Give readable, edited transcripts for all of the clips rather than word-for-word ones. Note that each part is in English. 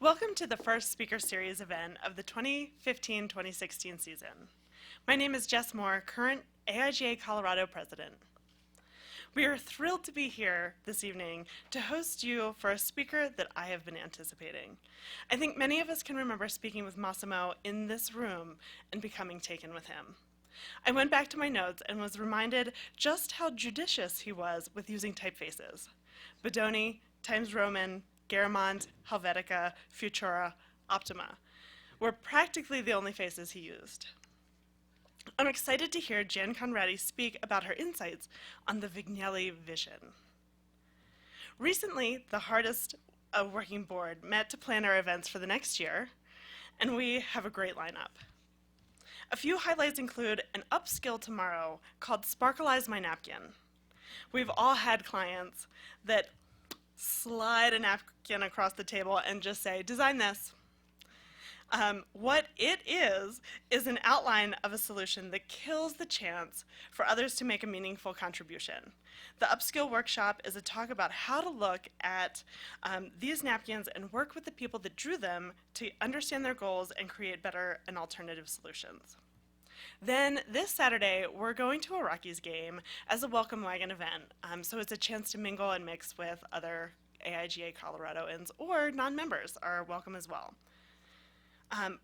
Welcome to the first speaker series event of the 2015-2016 season. My name is Jess Moore, current AIGA Colorado president. We are thrilled to be here this evening to host you for a speaker that I have been anticipating. I think many of us can remember speaking with Massimo in this room and becoming taken with him. I went back to my notes and was reminded just how judicious he was with using typefaces. Bodoni, Times Roman, Garamond, Helvetica, Futura, Optima were practically the only faces he used. I'm excited to hear Jan Conradi speak about her insights on the Vignelli vision. Recently, the hardest working board met to plan our events for the next year, and we have a great lineup. A few highlights include an upskill tomorrow called Sparkleize My Napkin. We've all had clients that slide a napkin across the table and just say, design this. What it is an outline of a solution that kills the chance for others to make a meaningful contribution. The Upskill Workshop is a talk about how to look at these napkins and work with the people that drew them to understand their goals and create better and alternative solutions. Then this Saturday, we're going to a Rockies game as a welcome wagon event. So it's a chance to mingle and mix with other AIGA Coloradoans, or non-members are welcome as well.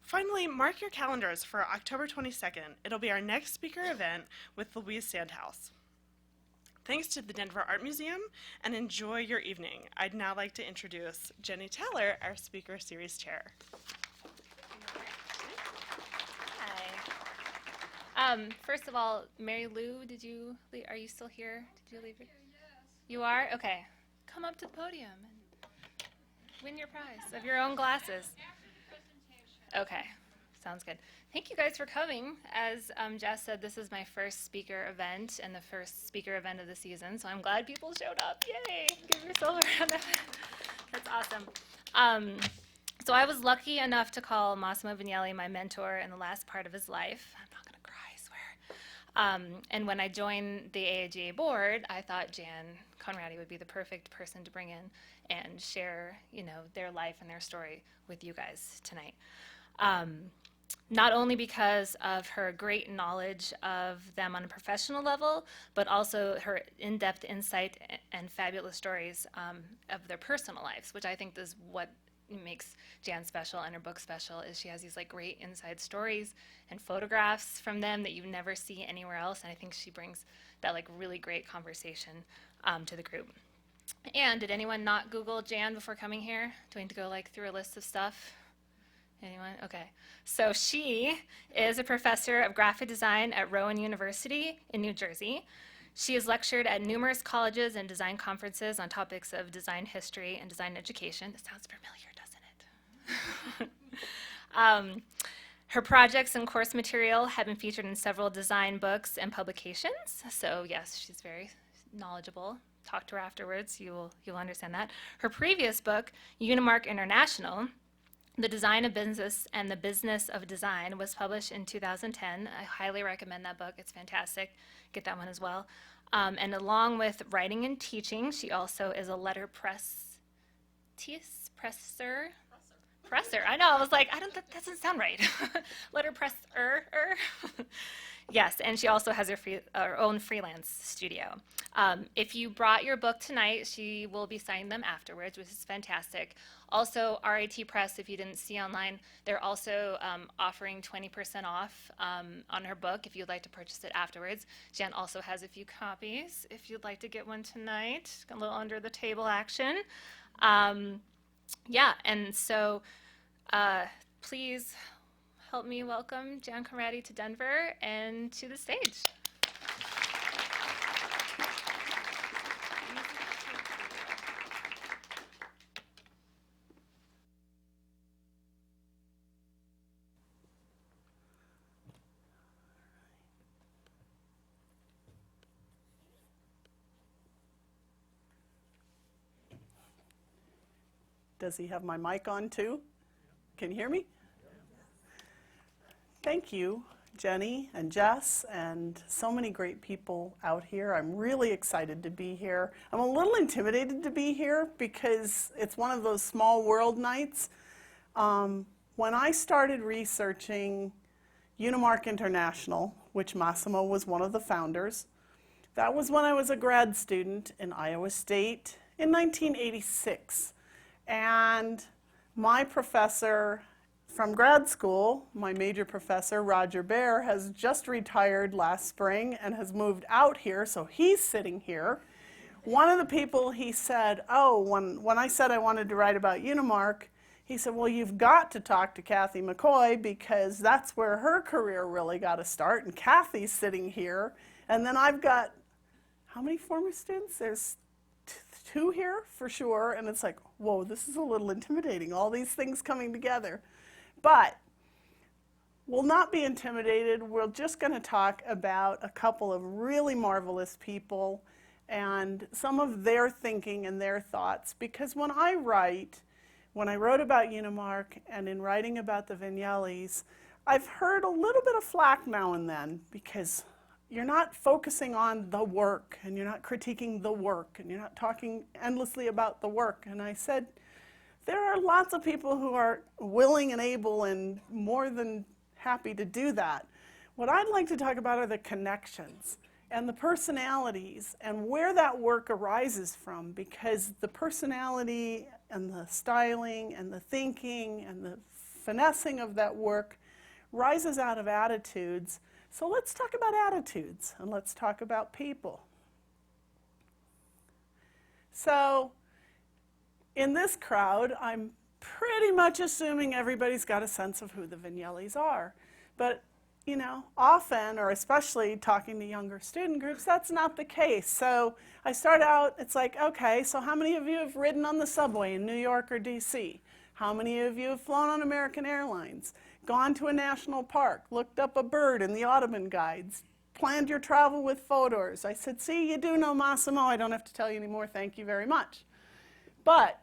Finally, mark your calendars for October 22nd. It'll be our next speaker event with Louise Sandhouse. Thanks to the Denver Art Museum, and enjoy your evening. I'd now like to introduce Jenny Taylor, our speaker series chair. First of all, Mary Lou, are you still here? Did you leave? Yes. You are? Okay. Come up to the podium and win your prize of your own glasses. Okay, sounds good. Thank you guys for coming. As Jess said, this is my first speaker event and the first speaker event of the season, so I'm glad people showed up. Yay! Give yourself a round of applause. That's awesome. So I was lucky enough to call Massimo Vignelli my mentor in the last part of his life. I'm not going to cry, I swear. And when I joined the AIGA board, I thought Jan Conradi would be the perfect person to bring in and share, their life and their story with you guys tonight. Not only because of her great knowledge of them on a professional level, but also her in-depth insight and fabulous stories of their personal lives, which I think is what makes Jan special and her book special, is she has these great inside stories and photographs from them that you never see anywhere else, and I think she brings that really great conversation to the group. And did anyone not Google Jan before coming here? Do we need to go through a list of stuff? Anyone? Okay. So she is a professor of graphic design at Rowan University in New Jersey. She has lectured at numerous colleges and design conferences on topics of design history and design education. This sounds familiar, doesn't it? Her projects and course material have been featured in several design books and publications. So yes, she's very knowledgeable. Talk to her afterwards, you'll understand that. Her previous book, Unimark International, The Design of Business and the Business of Design, was published in 2010. I highly recommend that book. It's fantastic. Get that one as well. And along with writing and teaching, she also is a letterpresser. I know, I was like, that doesn't sound right. Letterpresser. Yes, and she also has her own freelance studio. If you brought your book tonight, she will be signing them afterwards, which is fantastic. Also, RIT Press, if you didn't see online, they're also offering 20% off on her book if you'd like to purchase it afterwards. Jan also has a few copies if you'd like to get one tonight. A little under the table action. Yeah, and so please help me welcome Jan Conradi to Denver and to the stage. Does he have my mic on too? Can you hear me? Thank you, Jenny and Jess, and so many great people out here. I'm really excited to be here. I'm a little intimidated to be here because it's one of those small world nights, When I started researching Unimark International, which Massimo was one of the founders, that was when I was a grad student in Iowa State in 1986. And my professor from grad school, my major professor, Roger Bear, has just retired last spring and has moved out here, so he's sitting here. One of the people he said, oh, when I said I wanted to write about Unimark, he said, well, you've got to talk to Kathy McCoy because that's where her career really got to start, and Kathy's sitting here. And then I've got, how many former students? There's two here for sure, and it's like, whoa, this is a little intimidating, all these things coming together. But we'll not be intimidated. We're just going to talk about a couple of really marvelous people and some of their thinking and their thoughts, because when I wrote about Unimark and in writing about the Vignellis, I've heard a little bit of flack now and then because you're not focusing on the work and you're not critiquing the work and you're not talking endlessly about the work. And I said, there are lots of people who are willing and able and more than happy to do that. What I'd like to talk about are the connections and the personalities and where that work arises from, because the personality and the styling and the thinking and the finessing of that work rises out of attitudes. So let's talk about attitudes and let's talk about people. So in this crowd, I'm pretty much assuming everybody's got a sense of who the Vignellis are. But you know, often, or especially talking to younger student groups, that's not the case. So I start out, it's like, okay, so how many of you have ridden on the subway in New York or DC? How many of you have flown on American Airlines, gone to a national park, looked up a bird in the Audubon guides, planned your travel with photos? I said, see, you do know Massimo. I don't have to tell you anymore. Thank you very much. But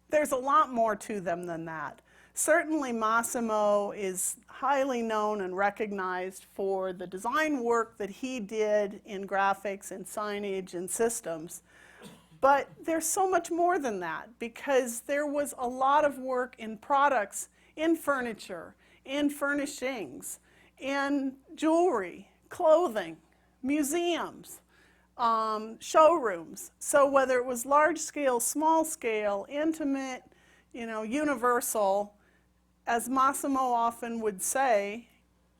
there's a lot more to them than that. Certainly Massimo is highly known and recognized for the design work that he did in graphics and signage and systems. But there's so much more than that, because there was a lot of work in products, in furniture, in furnishings, in jewelry, clothing, museums, showrooms. So whether it was large scale, small scale, intimate, you know, universal, as Massimo often would say,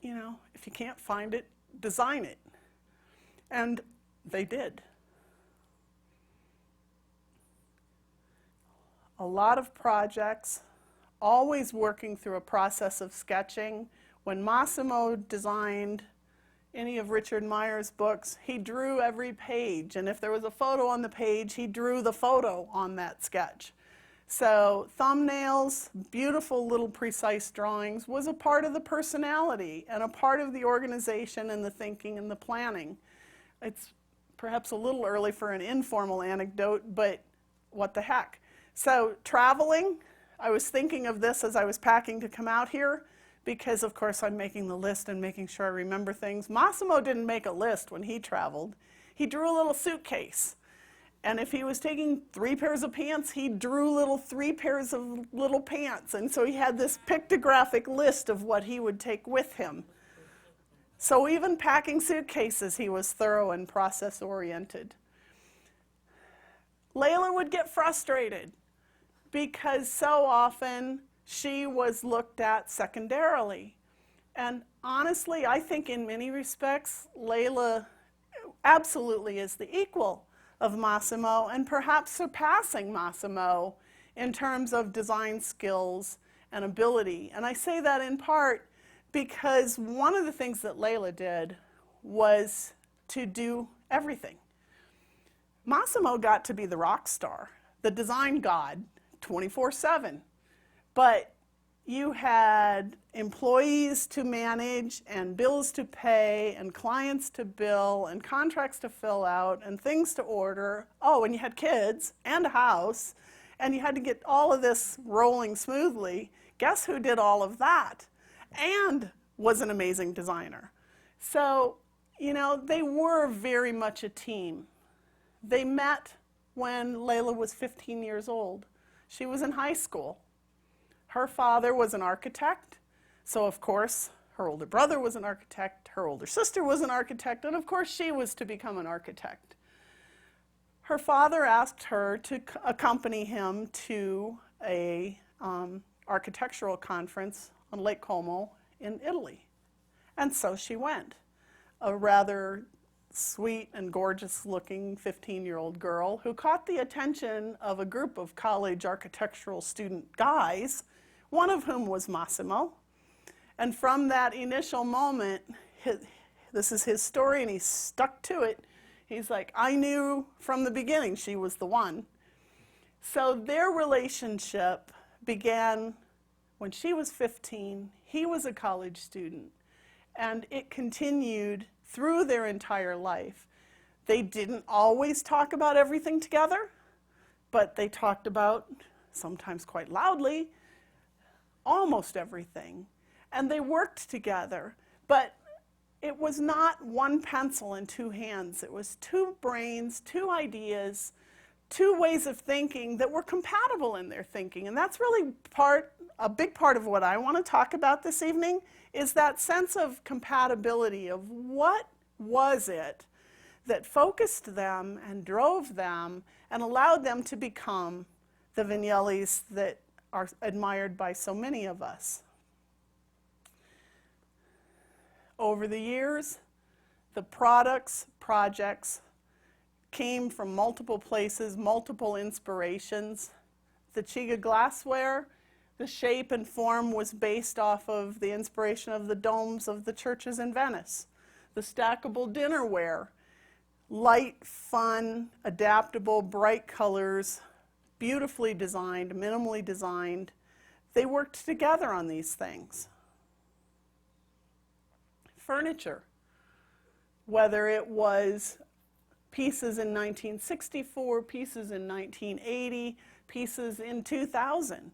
you know, if you can't find it, design it. And they did. A lot of projects, always working through a process of sketching. When Massimo designed any of Richard Meyer's books, he drew every page. And if there was a photo on the page, he drew the photo on that sketch. So thumbnails, beautiful little precise drawings, was a part of the personality and a part of the organization and the thinking and the planning. It's perhaps a little early for an informal anecdote, but what the heck. So traveling, I was thinking of this as I was packing to come out here, because of course I'm making the list and making sure I remember things. Massimo didn't make a list when he traveled. He drew a little suitcase. And if he was taking 3 pairs of pants, he drew 3 pairs of little pants. And so he had this pictographic list of what he would take with him. So even packing suitcases, he was thorough and process-oriented. Lella would get frustrated because so often she was looked at secondarily. And honestly, I think in many respects, Lella absolutely is the equal of Massimo, and perhaps surpassing Massimo in terms of design skills and ability. And I say that in part because one of the things that Lella did was to do everything. Massimo got to be the rock star, the design god, 24/7. But you had employees to manage and bills to pay and clients to bill and contracts to fill out and things to order. Oh, and you had kids and a house, and you had to get all of this rolling smoothly. Guess who did all of that and was an amazing designer? So, you know, they were very much a team. They met when Lella was 15 years old. She was in high school. Her father was an architect, so of course her older brother was an architect, her older sister was an architect, and of course she was to become an architect. Her father asked her to accompany him to a architectural conference on Lake Como in Italy. And so she went. A rather sweet and gorgeous looking 15-year-old girl who caught the attention of a group of college architectural student guys, one of whom was Massimo. And from that initial moment, this is his story and he stuck to it. He's like, I knew from the beginning she was the one. So their relationship began when she was 15, he was a college student, and it continued through their entire life. They didn't always talk about everything together, but they talked about, sometimes quite loudly, almost everything. And they worked together, but it was not one pencil and two hands. It was two brains, two ideas, two ways of thinking that were compatible in their thinking. And that's really a big part of what I want to talk about this evening, is that sense of compatibility of what was it that focused them and drove them and allowed them to become the Vignellis that are admired by so many of us. Over the years, the projects came from multiple places, multiple inspirations. The Chiga glassware, the shape and form was based off of the inspiration of the domes of the churches in Venice. The stackable dinnerware, light, fun, adaptable, bright colors, beautifully designed, minimally designed. They worked together on these things. Furniture, whether it was pieces in 1964, pieces in 1980, pieces in 2000,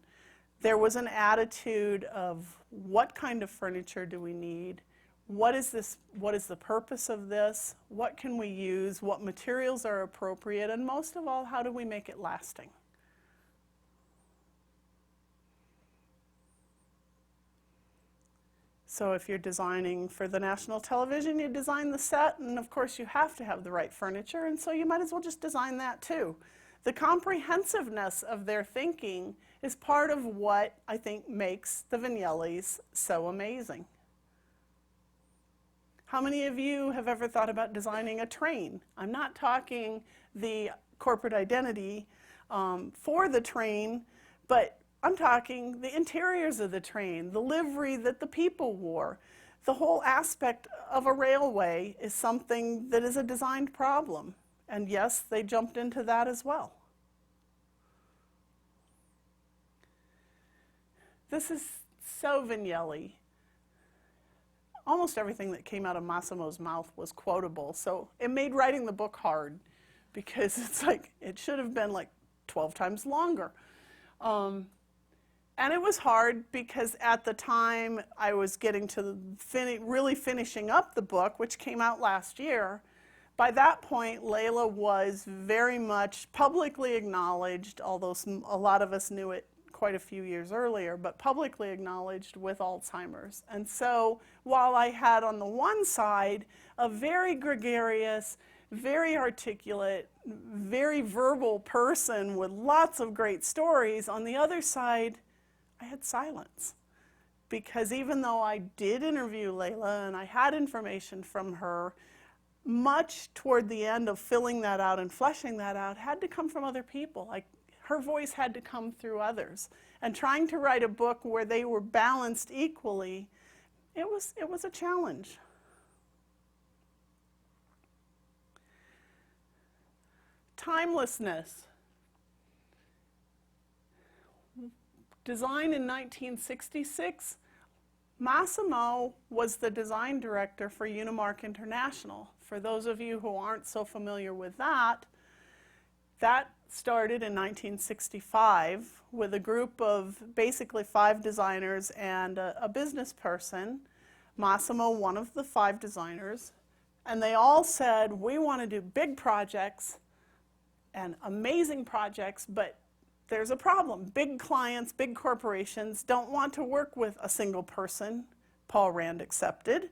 there was an attitude of what kind of furniture do we need? What is this? What is the purpose of this? What can we use? What materials are appropriate? And most of all, how do we make it lasting? So if you're designing for the national television, you design the set, and of course you have to have the right furniture, and so you might as well just design that too. The comprehensiveness of their thinking is part of what I think makes the Vignellis so amazing. How many of you have ever thought about designing a train? I'm not talking the corporate identity for the train, but I'm talking the interiors of the train, the livery that the people wore. The whole aspect of a railway is something that is a designed problem. And yes, they jumped into that as well. This is so Vignelli. Almost everything that came out of Massimo's mouth was quotable, so it made writing the book hard because it's like, it should have been like 12 times longer. And it was hard because at the time I was getting to really finishing up the book, which came out last year. By that point, Lella was very much publicly acknowledged, although a lot of us knew it quite a few years earlier, but publicly acknowledged with Alzheimer's. And so while I had on the one side a very gregarious, very articulate, very verbal person with lots of great stories, on the other side, I had silence. Because even though I did interview Lella and I had information from her, much toward the end of filling that out and fleshing that out had to come from other people. Like, her voice had to come through others. And trying to write a book where they were balanced equally, it was a challenge. Timelessness. Design in 1966, Massimo was the design director for Unimark International. For those of you who aren't so familiar with that, that started in 1965 with a group of basically 5 designers and a business person, Massimo, one of the 5 designers, and they all said, we want to do big projects and amazing projects, but there's a problem. Big clients, big corporations don't want to work with a single person, Paul Rand accepted.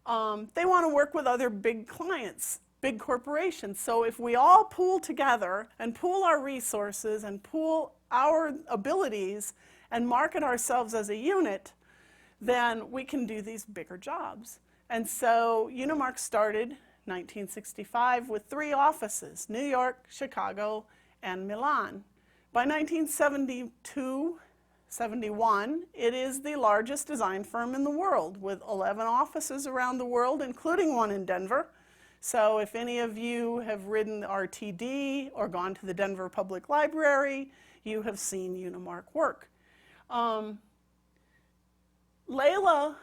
They want to work with other big clients, big corporations. So if we all pool together and pool our resources and pool our abilities and market ourselves as a unit, then we can do these bigger jobs. And so Unimark started 1965 with 3 offices, New York, Chicago, and Milan. By 1972, 71, it is the largest design firm in the world with 11 offices around the world, including one in Denver. So if any of you have ridden the RTD or gone to the Denver Public Library, you have seen Unimark work. Lella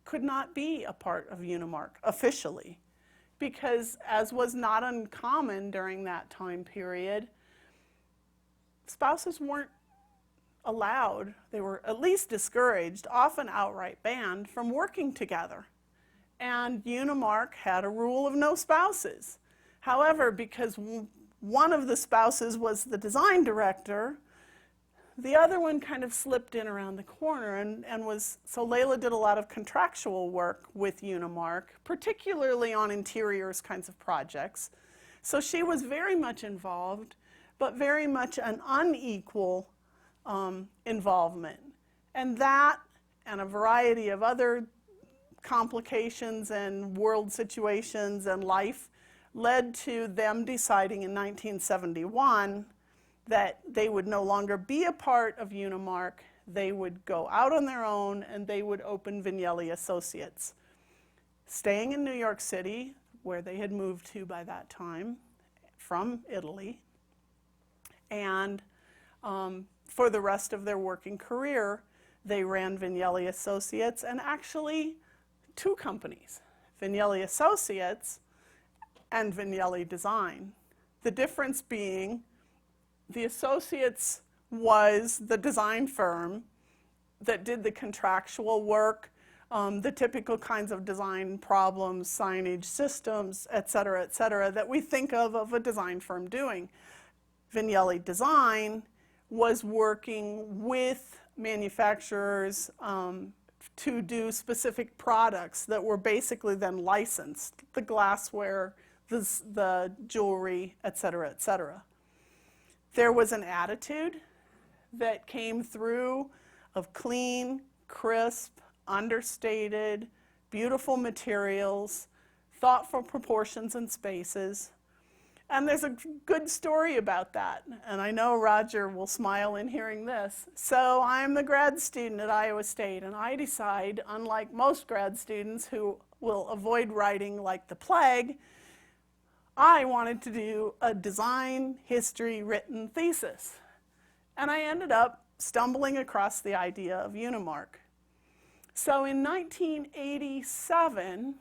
could not be a part of Unimark officially because, as was not uncommon during that time period, spouses weren't allowed, they were at least discouraged, often outright banned, from working together. And Unimark had a rule of no spouses. However, because one of the spouses was the design director, the other one kind of slipped in around the corner and was, so Layla did a lot of contractual work with Unimark, particularly on interiors kinds of projects. So she was very much involved, but very much an unequal involvement. And that and a variety of other complications and world situations and life led to them deciding in 1971 that they would no longer be a part of Unimark. They would go out on their own and they would open Vignelli Associates. Staying in New York City, where they had moved to by that time from Italy, and for the rest of their working career, they ran Vignelli Associates and actually 2 companies, Vignelli Associates and Vignelli Design. The difference being the Associates was the design firm that did the contractual work, the typical kinds of design problems, signage, systems, et cetera, that we think of a design firm doing. Vignelli Design was working with manufacturers to do specific products that were basically then licensed, the glassware, the jewelry, et cetera. There was an attitude that came through of clean, crisp, understated, beautiful materials, thoughtful proportions and spaces. And there's a good story about that. And I know Roger will smile in hearing this. So I'm the grad student at Iowa State, and I decide, unlike most grad students who will avoid writing like the plague, I wanted to do a design history written thesis. And I ended up stumbling across the idea of Unimark. So in 1987,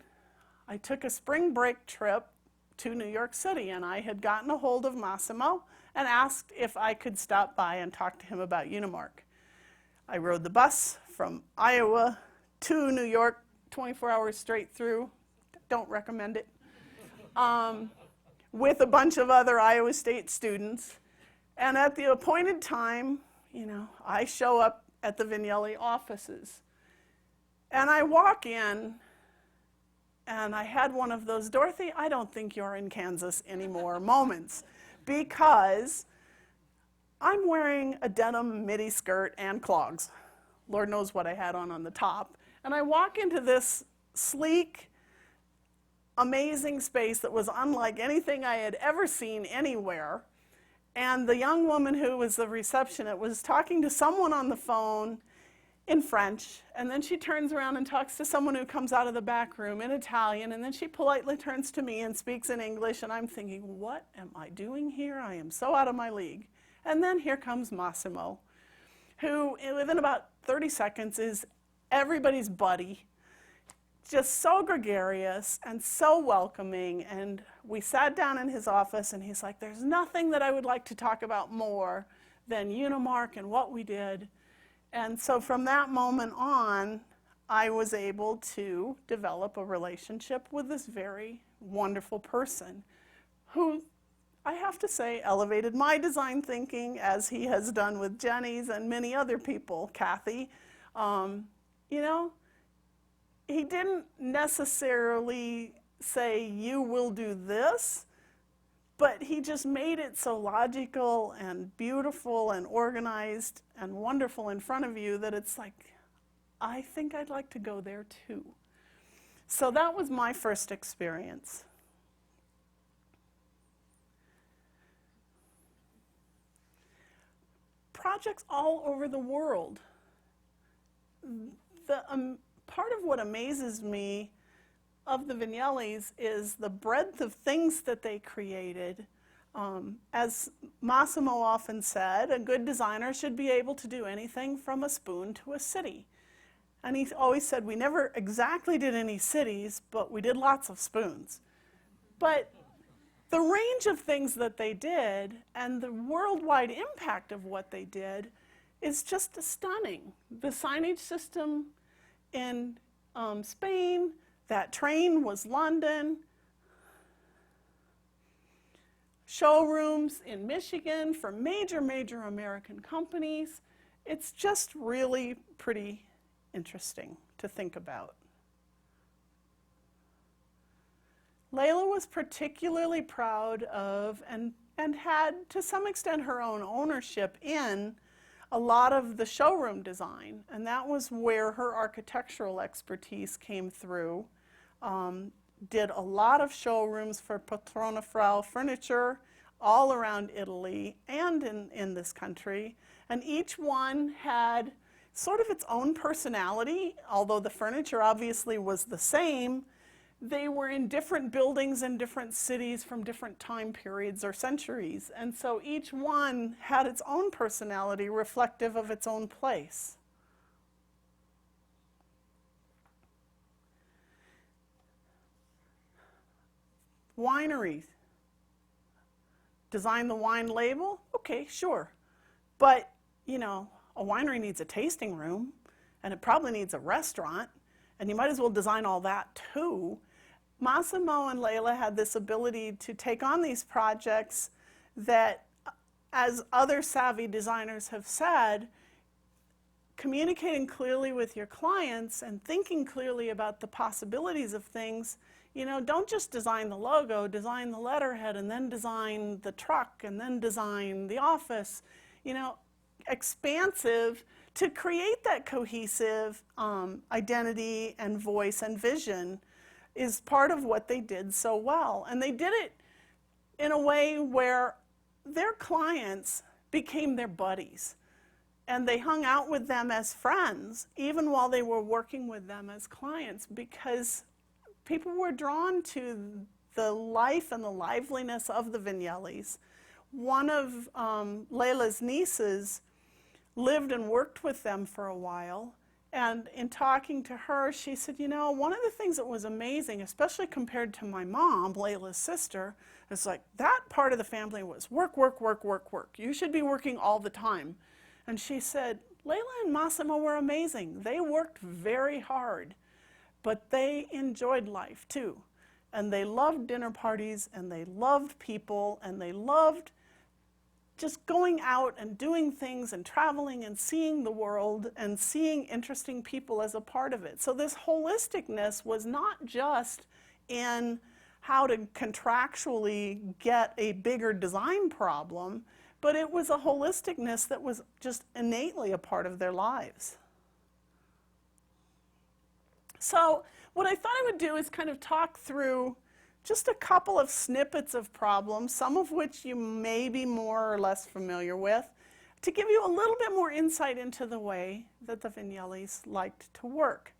I took a spring break trip to New York City, and I had gotten a hold of Massimo and asked if I could stop by and talk to him about Unimark. I rode the bus from Iowa to New York, 24 hours straight through. Don't recommend it. With a bunch of other Iowa State students. And at the appointed time, I show up at the Vignelli offices. And I walk in, and I had one of those, Dorothy, I don't think you're in Kansas anymore moments, because I'm wearing a denim midi skirt and clogs. Lord knows what I had on the top. And I walk into this sleek, amazing space that was unlike anything I had ever seen anywhere. And the young woman who was the receptionist was talking to someone on the phone in French, and then she turns around and talks to someone who comes out of the back room in Italian, and then she politely turns to me and speaks in English, and I'm thinking, what am I doing here? I am so out of my league. And then here comes Massimo, who within about 30 seconds is everybody's buddy, just so gregarious and so welcoming. And we sat down in his office, and he's like, there's nothing that I would like to talk about more than Unimark and what we did. And so from that moment on, I was able to develop a relationship with this very wonderful person who I have to say, elevated my design thinking, as he has done with Jenny's and many other people, Kathy. You know, he didn't necessarily say, you will do this, but he just made it so logical and beautiful and organized and wonderful in front of you that it's like, I think I'd like to go there too. So that was my first experience. Projects all over the world. Part of what amazes me of the Vignellis is the breadth of things that they created. As Massimo often said, a good designer should be able to do anything from a spoon to a city. And he always said, we never exactly did any cities, but we did lots of spoons. But the range of things that they did and the worldwide impact of what they did is just stunning. The signage system in Spain, that train was London, showrooms in Michigan for major American companies. It's just really pretty interesting to think about. Lella was particularly proud of and had to some extent her own ownership in a lot of the showroom design, and that was where her architectural expertise came through. Did a lot of showrooms for Patrona Frau furniture all around Italy and in this country, and each one had sort of its own personality. Although the furniture obviously was the same, they were in different buildings in different cities from different time periods or centuries, and so each one had its own personality reflective of its own place. Wineries. Design the wine label? Okay, sure. But, you know, a winery needs a tasting room, and it probably needs a restaurant, and you might as well design all that too. Massimo and Lella had this ability to take on these projects that, as other savvy designers have said, communicating clearly with your clients and thinking clearly about the possibilities of things. You know, don't just design the logo, design the letterhead, and then design the truck, and then design the office. You know, expansive to create that cohesive identity and voice and vision is part of what they did so well. And they did it in a way where their clients became their buddies. And they hung out with them as friends, even while they were working with them as clients, because people were drawn to the life and the liveliness of the Vignellis. One of Lella's nieces lived and worked with them for a while. And in talking to her, she said, you know, one of the things that was amazing, especially compared to my mom, Lella's sister, is like that part of the family was work, work, work, work, work. You should be working all the time. And she said, Lella and Massimo were amazing. They worked very hard, but they enjoyed life too. And they loved dinner parties, and they loved people, and they loved just going out and doing things and traveling and seeing the world and seeing interesting people as a part of it. So this holisticness was not just in how to contractually get a bigger design problem, but it was a holisticness that was just innately a part of their lives. So what I thought I would do is kind of talk through just a couple of snippets of problems, some of which you may be more or less familiar with, to give you a little bit more insight into the way that the Vignellis liked to work.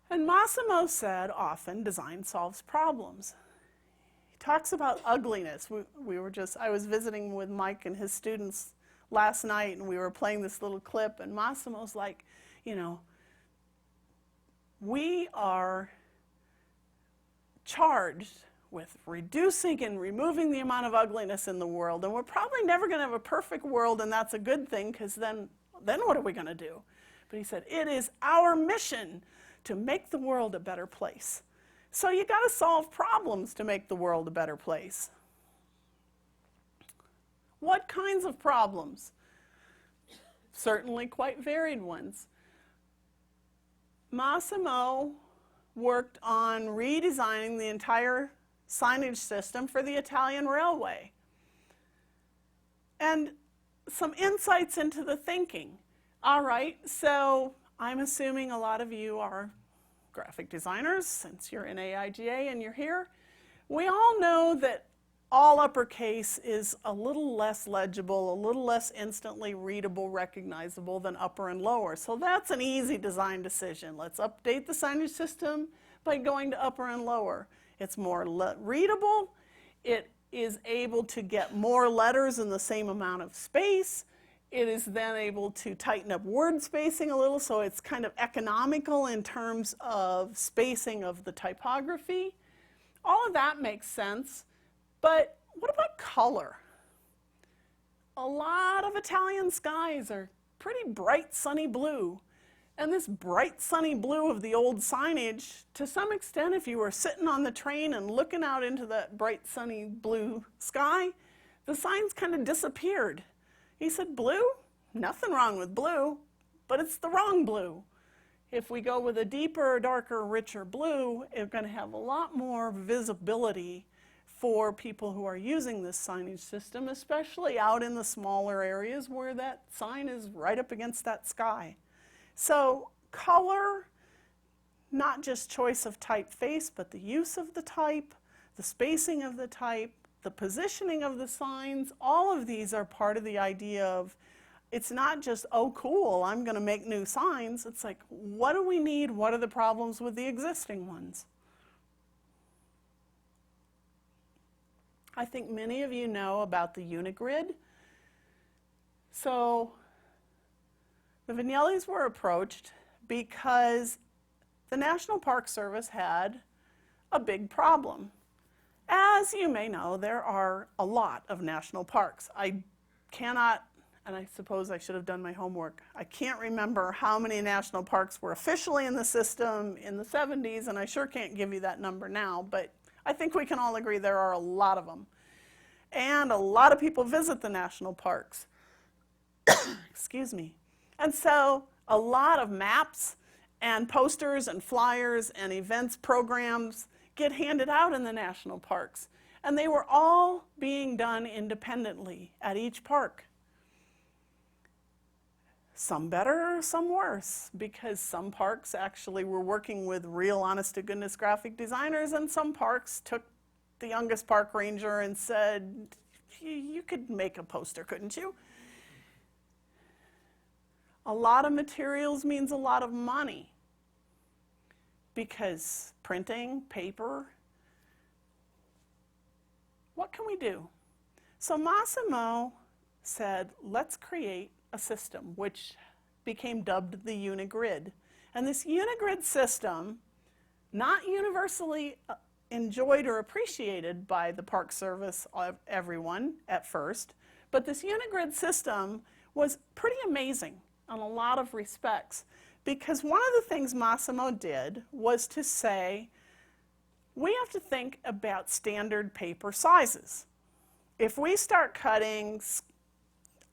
And Massimo said often, design solves problems. He talks about ugliness. I was visiting with Mike and his students last night, and we were playing this little clip, and Massimo's like, you know, we are charged with reducing and removing the amount of ugliness in the world, and we're probably never going to have a perfect world, and that's a good thing, because then what are we going to do? But he said, it is our mission to make the world a better place. So you got to solve problems to make the world a better place. What kinds of problems? Certainly quite varied ones. Massimo worked on redesigning the entire signage system for the Italian railway. And some insights into the thinking. All right, so I'm assuming a lot of you are graphic designers since you're in AIGA and you're here. We all know that all uppercase is a little less legible, a little less instantly readable, recognizable than upper and lower. So that's an easy design decision. Let's update the signage system by going to upper and lower. It's more readable. It is able to get more letters in the same amount of space. It is then able to tighten up word spacing a little, so it's kind of economical in terms of spacing of the typography. All of that makes sense, but what about color? A lot of Italian skies are pretty bright, sunny blue. And this bright, sunny blue of the old signage, to some extent, if you were sitting on the train and looking out into that bright, sunny blue sky, the signs kind of disappeared. He said, blue? Nothing wrong with blue, but it's the wrong blue. If we go with a deeper, darker, richer blue, it's going to have a lot more visibility for people who are using this signage system, especially out in the smaller areas where that sign is right up against that sky. So color, not just choice of typeface, but the use of the type, the spacing of the type, the positioning of the signs, all of these are part of the idea of, it's not just, oh cool, I'm going to make new signs. It's like, what do we need? What are the problems with the existing ones? I think many of you know about the Unigrid. So the Vignellis were approached because the National Park Service had a big problem. As you may know, there are a lot of national parks. I cannot, and I suppose I should have done my homework, I can't remember how many national parks were officially in the system in the 70s, and I sure can't give you that number now, but I think we can all agree there are a lot of them. And a lot of people visit the national parks. Excuse me. And so a lot of maps and posters and flyers and events programs get handed out in the national parks. And they were all being done independently at each park. Some better, some worse, because some parks actually were working with real honest-to-goodness graphic designers, and some parks took the youngest park ranger and said, you could make a poster, couldn't you? A lot of materials means a lot of money, because printing, paper, what can we do? So Massimo said, let's create a system, which became dubbed the Unigrid. And this Unigrid system, not universally enjoyed or appreciated by the Park Service, everyone at first, but this Unigrid system was pretty amazing in a lot of respects, because one of the things Massimo did was to say, we have to think about standard paper sizes. If we start cutting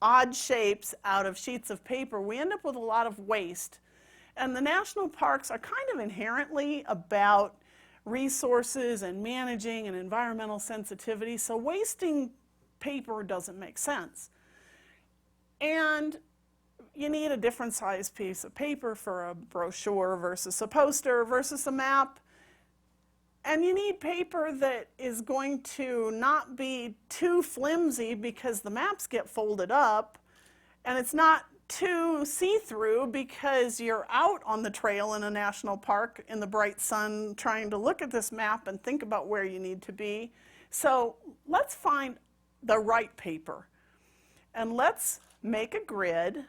odd shapes out of sheets of paper, we end up with a lot of waste. And the national parks are kind of inherently about resources and managing and environmental sensitivity, so wasting paper doesn't make sense. And you need a different size piece of paper for a brochure versus a poster versus a map. And you need paper that is going to not be too flimsy because the maps get folded up, and it's not too see-through because you're out on the trail in a national park in the bright sun trying to look at this map and think about where you need to be. So let's find the right paper, and let's make a grid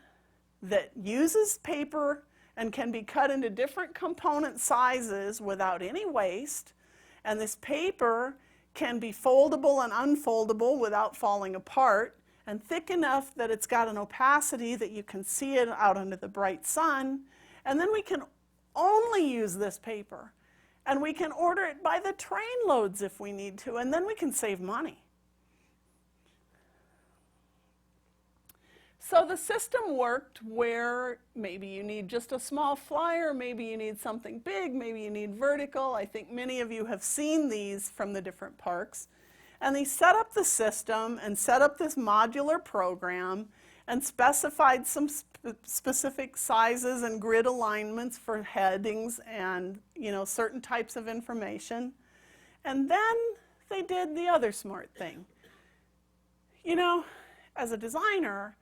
that uses paper and can be cut into different component sizes without any waste. And this paper can be foldable and unfoldable without falling apart, and thick enough that it's got an opacity that you can see it out under the bright sun. And then we can only use this paper. And we can order it by the train loads if we need to, and then we can save money. So the system worked where maybe you need just a small flyer, maybe you need something big, maybe you need vertical. I think many of you have seen these from the different parks. And they set up the system and set up this modular program and specified some specific sizes and grid alignments for headings and, certain types of information. And then they did the other smart thing. As a designer,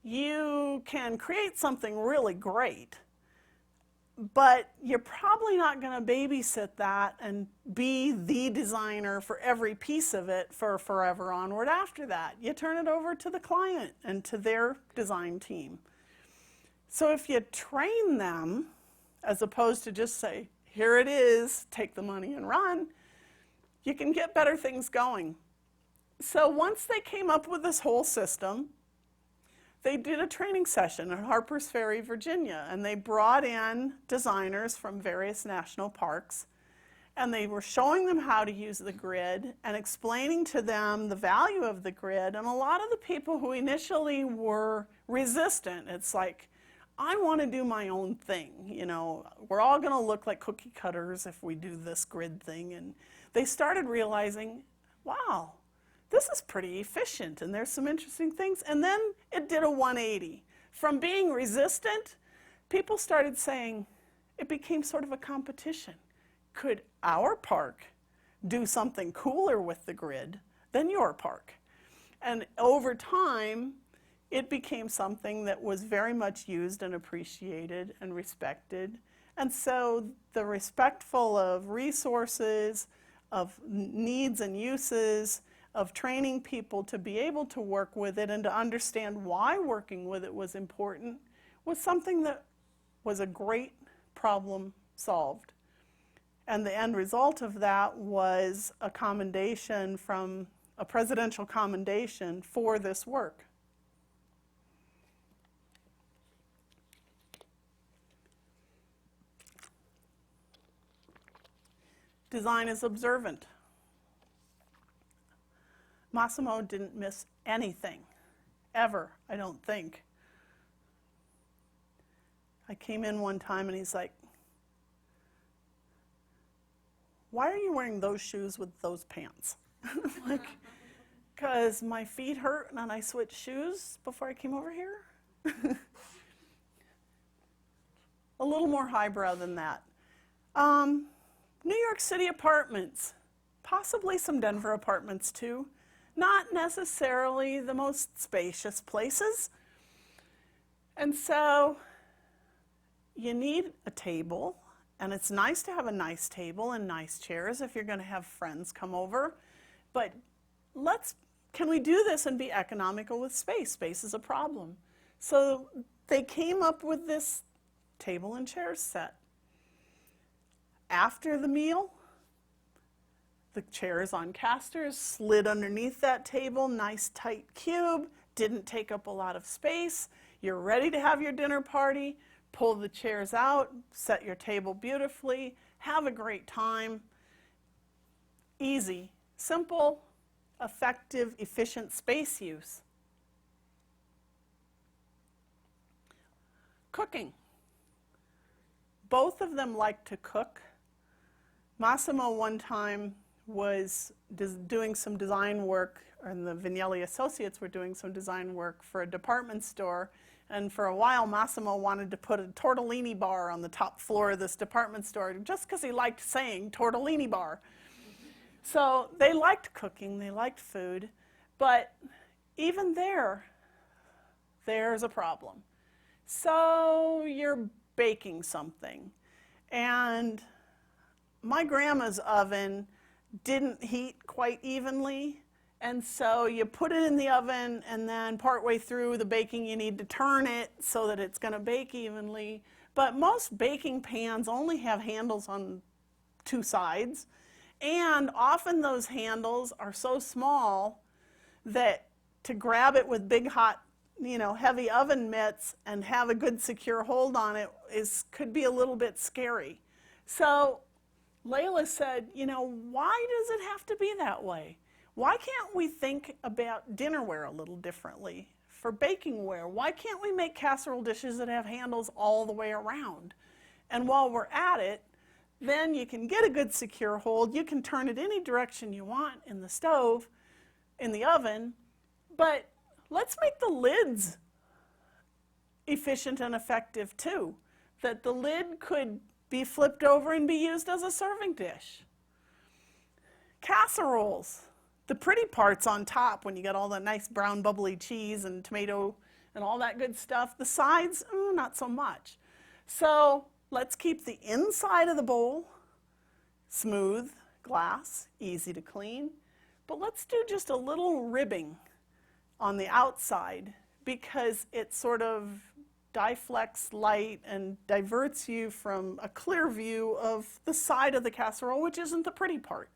you can create something really great, but you're probably not going to babysit that and be the designer for every piece of it for forever onward after that. You turn it over to the client and to their design team. So if you train them, as opposed to just say, here it is, take the money and run, you can get better things going. So once they came up with this whole system, they did a training session at Harpers Ferry, Virginia, and they brought in designers from various national parks, and they were showing them how to use the grid and explaining to them the value of the grid. And a lot of the people who initially were resistant, it's like, I want to do my own thing. We're all going to look like cookie cutters if we do this grid thing. And they started realizing, wow, this is pretty efficient, and there's some interesting things. And then it did a 180. From being resistant, people started saying, it became sort of a competition. Could our park do something cooler with the grid than your park? And over time, it became something that was very much used and appreciated and respected. And so the respectful of resources, of needs and uses, of training people to be able to work with it and to understand why working with it was important, was something that was a great problem solved. And the end result of that was a commendation from a presidential commendation for this work. Design is observant. Massimo didn't miss anything, ever, I don't think. I came in one time and he's like, why are you wearing those shoes with those pants? Like, because my feet hurt and I switched shoes before I came over here? A little more highbrow than that. New York City apartments, possibly some Denver apartments too. Not necessarily the most spacious places. And so you need a table, and it's nice to have a nice table and nice chairs if you're going to have friends come over. But can we do this and be economical with space? Space is a problem. So they came up with this table and chairs set. After the meal, the chair is on casters, slid underneath that table, nice tight cube, didn't take up a lot of space. You're ready to have your dinner party, pull the chairs out, set your table beautifully, have a great time. Easy, simple, effective, efficient space use. Cooking. Both of them like to cook. Massimo one time was doing some design work, and the Vignelli Associates were doing some design work for a department store, and for a while Massimo wanted to put a tortellini bar on the top floor of this department store just because he liked saying tortellini bar. So they liked cooking, they liked food, but even there's a problem. So you're baking something, and my grandma's oven didn't heat quite evenly, and so you put it in the oven, and then partway through the baking you need to turn it so that it's going to bake evenly. But most baking pans only have handles on two sides, and often those handles are so small that to grab it with big hot, heavy oven mitts and have a good secure hold on it could be a little bit scary. So Layla said, why does it have to be that way? Why can't we think about dinnerware a little differently for bakingware. Why can't we make casserole dishes that have handles all the way around? And while we're at it, then you can get a good secure hold. You can turn it any direction you want in the stove, in the oven, but let's make the lids efficient and effective too. That the lid could be flipped over and be used as a serving dish. Casseroles, the pretty parts on top when you got all the nice brown bubbly cheese and tomato and all that good stuff. The sides, not so much. So let's keep the inside of the bowl smooth, glass, easy to clean. But let's do just a little ribbing on the outside because it sort of deflects light and diverts you from a clear view of the side of the casserole, which isn't the pretty part.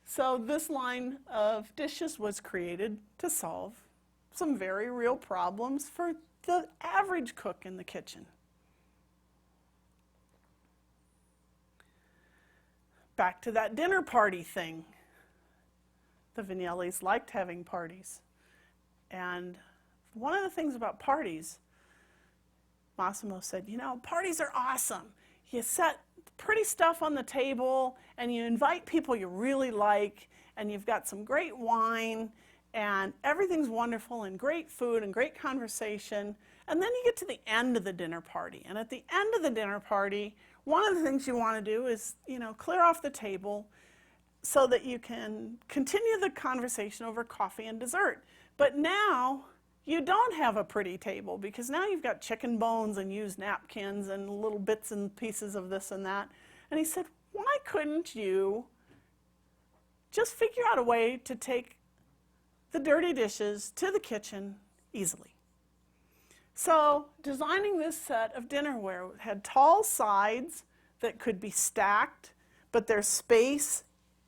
So this line of dishes was created to solve some very real problems for the average cook in the kitchen. Back to that dinner party thing. The Vignellis liked having parties. And one of the things about parties, Massimo said, you know, parties are awesome. You set pretty stuff on the table and you invite people you really like and you've got some great wine and everything's wonderful and great food and great conversation. And then you get to the end of the dinner party. And at the end of the dinner party, one of the things you want to do is, you know, clear off the table so that you can continue the conversation over coffee and dessert. But now you don't have a pretty table because now you've got chicken bones and used napkins and little bits and pieces of this and that. And he said, why couldn't you just figure out a way to take the dirty dishes to the kitchen easily? So designing this set of dinnerware had tall sides that could be stacked, but there's space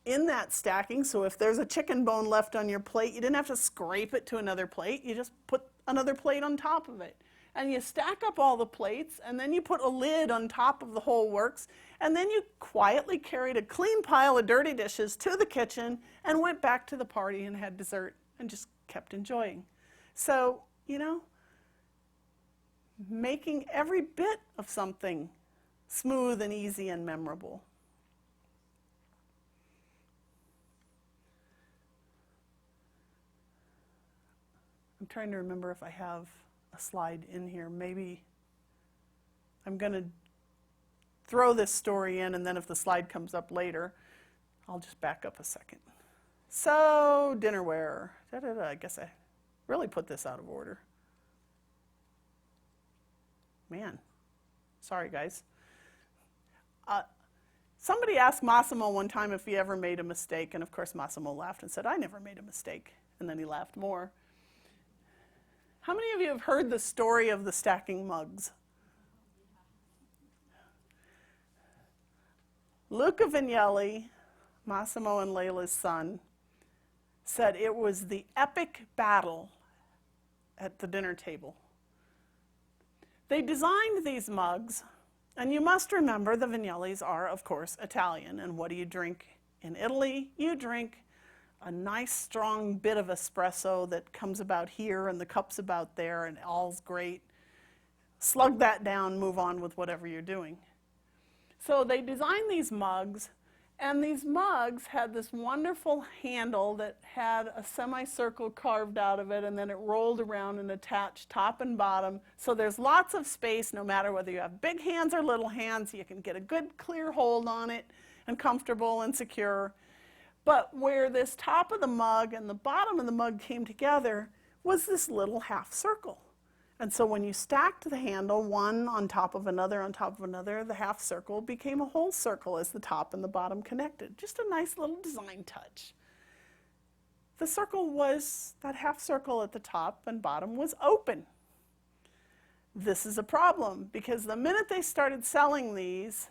in that stacking, so if there's a chicken bone left on your plate, you didn't have to scrape it to another plate. You just put another plate on top of it. And you stack up all the plates, and then you put a lid on top of the whole works, and then you quietly carried a clean pile of dirty dishes to the kitchen and went back to the party and had dessert and just kept enjoying. So, you know, making every bit of something smooth and easy and memorable. I'm trying to remember if I have a slide in here. Maybe I'm going to throw this story in, and then if the slide comes up later, I'll just back up a second. So, dinnerware. I guess I really put this out of order. Man, sorry guys. Somebody asked Massimo one time if he ever made a mistake, and of course Massimo laughed and said, I never made a mistake. And then he laughed more. How many of you have heard the story of the stacking mugs? Luca Vignelli, Massimo and Lella's son, said it was the epic battle at the dinner table. They designed these mugs, and you must remember the Vignellis are, of course, Italian. And what do you drink in Italy? You drink a nice strong bit of espresso that comes about here and the cup's about there and all's great. Slug that down, move on with whatever you're doing. So they designed these mugs, and these mugs had this wonderful handle that had a semicircle carved out of it, and then it rolled around and attached top and bottom. So there's lots of space, no matter whether you have big hands or little hands. You can get a good clear hold on it and comfortable and secure. But where this top of the mug and the bottom of the mug came together was this little half circle. And so when you stacked the handle, one on top of another, the half circle became a whole circle as the top and the bottom connected. Just a nice little design touch. The circle was, that half circle at the top and bottom was open. This is a problem because the minute they started selling these,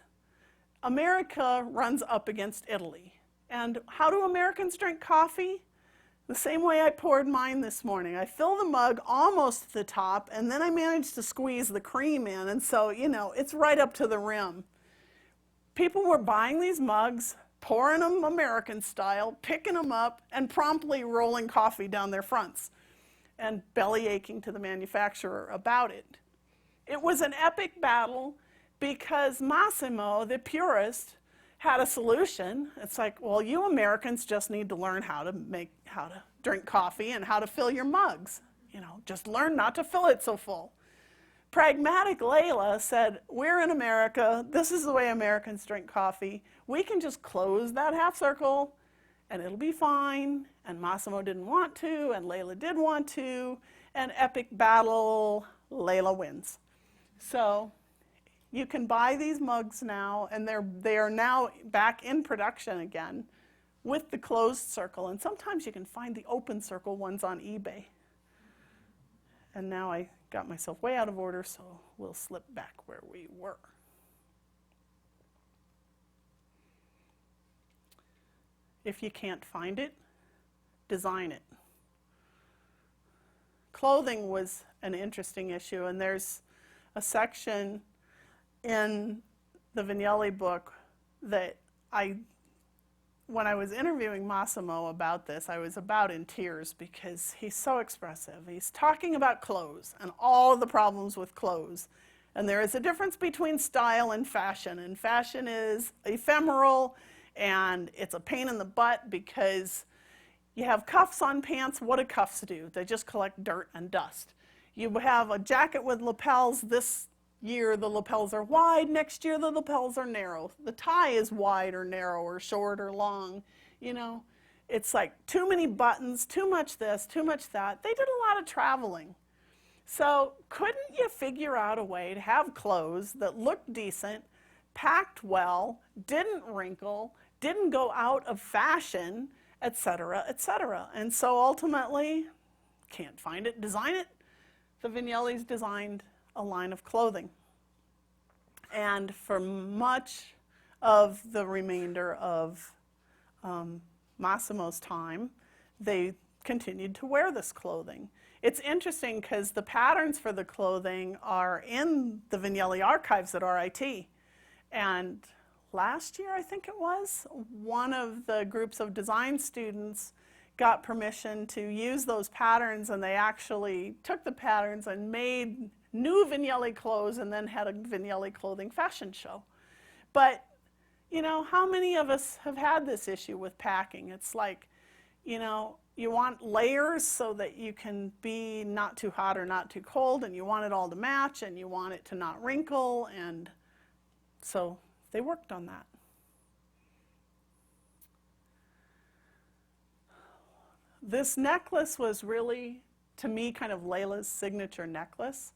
America runs up against Italy. And how do Americans drink coffee? The same way I poured mine this morning. I fill the mug almost to the top, and then I managed to squeeze the cream in, and so, you know, it's right up to the rim. People were buying these mugs, pouring them American style, picking them up, and promptly rolling coffee down their fronts. and belly aching to the manufacturer about it. It was an epic battle because Massimo, the purist, had a solution. It's like, well, you Americans just need to learn how to drink coffee and how to fill your mugs. You know, just learn not to fill it so full. Pragmatic Lella said, we're in America, this is the way Americans drink coffee. We can just close that half circle and it'll be fine. And Massimo didn't want to, and Lella did want to, and epic battle, Lella wins. So you can buy these mugs now, and they are now back in production again with the closed circle. And sometimes you can find the open circle ones on eBay. And now I got myself way out of order, so we'll slip back where we were. If you can't find it, design it. Clothing was an interesting issue, and there's a section in the Vignelli book that when I was interviewing Massimo about this, I was about in tears because he's so expressive. He's talking about clothes and all the problems with clothes. And there is a difference between style and fashion is ephemeral, and it's a pain in the butt because you have cuffs on pants. What do cuffs do? They just collect dirt and dust. You have a jacket with lapels. This year the lapels are wide, next year the lapels are narrow. The tie is wide or narrow or short or long. You know, it's like too many buttons, too much this, too much that. They did a lot of traveling. So couldn't you figure out a way to have clothes that looked decent, packed well, didn't wrinkle, didn't go out of fashion, etc., etc. And so ultimately, can't find it, design it. The Vignellis designed a line of clothing. And for much of the remainder of Massimo's time, they continued to wear this clothing. It's interesting because the patterns for the clothing are in the Vignelli archives at RIT. And last year, I think it was, one of the groups of design students got permission to use those patterns, and they actually took the patterns and made new Vignelli clothes and then had a Vignelli clothing fashion show. But, you know, how many of us have had this issue with packing? It's like, you know, you want layers so that you can be not too hot or not too cold, and you want it all to match, and you want it to not wrinkle, and so they worked on that. This necklace was really, to me, kind of Lella's signature necklace,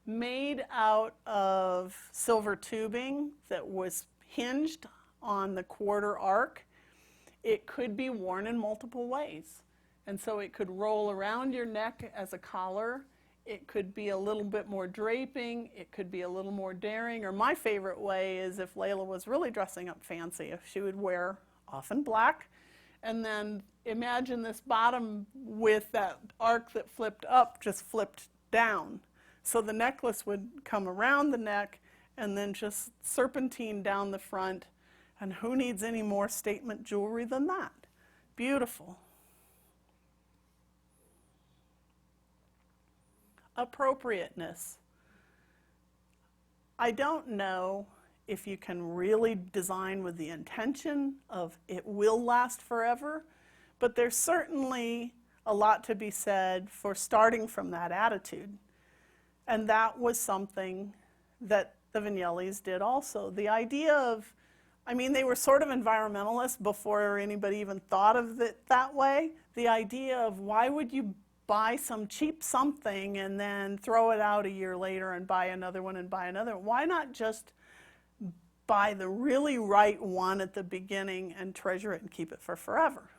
made out of silver tubing that was hinged on the quarter arc. It could be worn in multiple ways. And so it could roll around your neck as a collar. It could be a little bit more draping. It could be a little more daring. Or my favorite way is if Lella was really dressing up fancy, if she would wear often black. And then imagine this bottom with that arc that flipped up just flipped down. So the necklace would come around the neck and then just serpentine down the front. And who needs any more statement jewelry than that? Beautiful. Appropriateness. I don't know if you can really design with the intention of it will last forever, but there's certainly a lot to be said for starting from that attitude. And that was something that the Vignellis did also. The idea of, I mean, they were sort of environmentalists before anybody even thought of it that way. The idea of why would you buy some cheap something and then throw it out a year later and buy another one and buy another? Why not just buy the really right one at the beginning and treasure it and keep it for forever?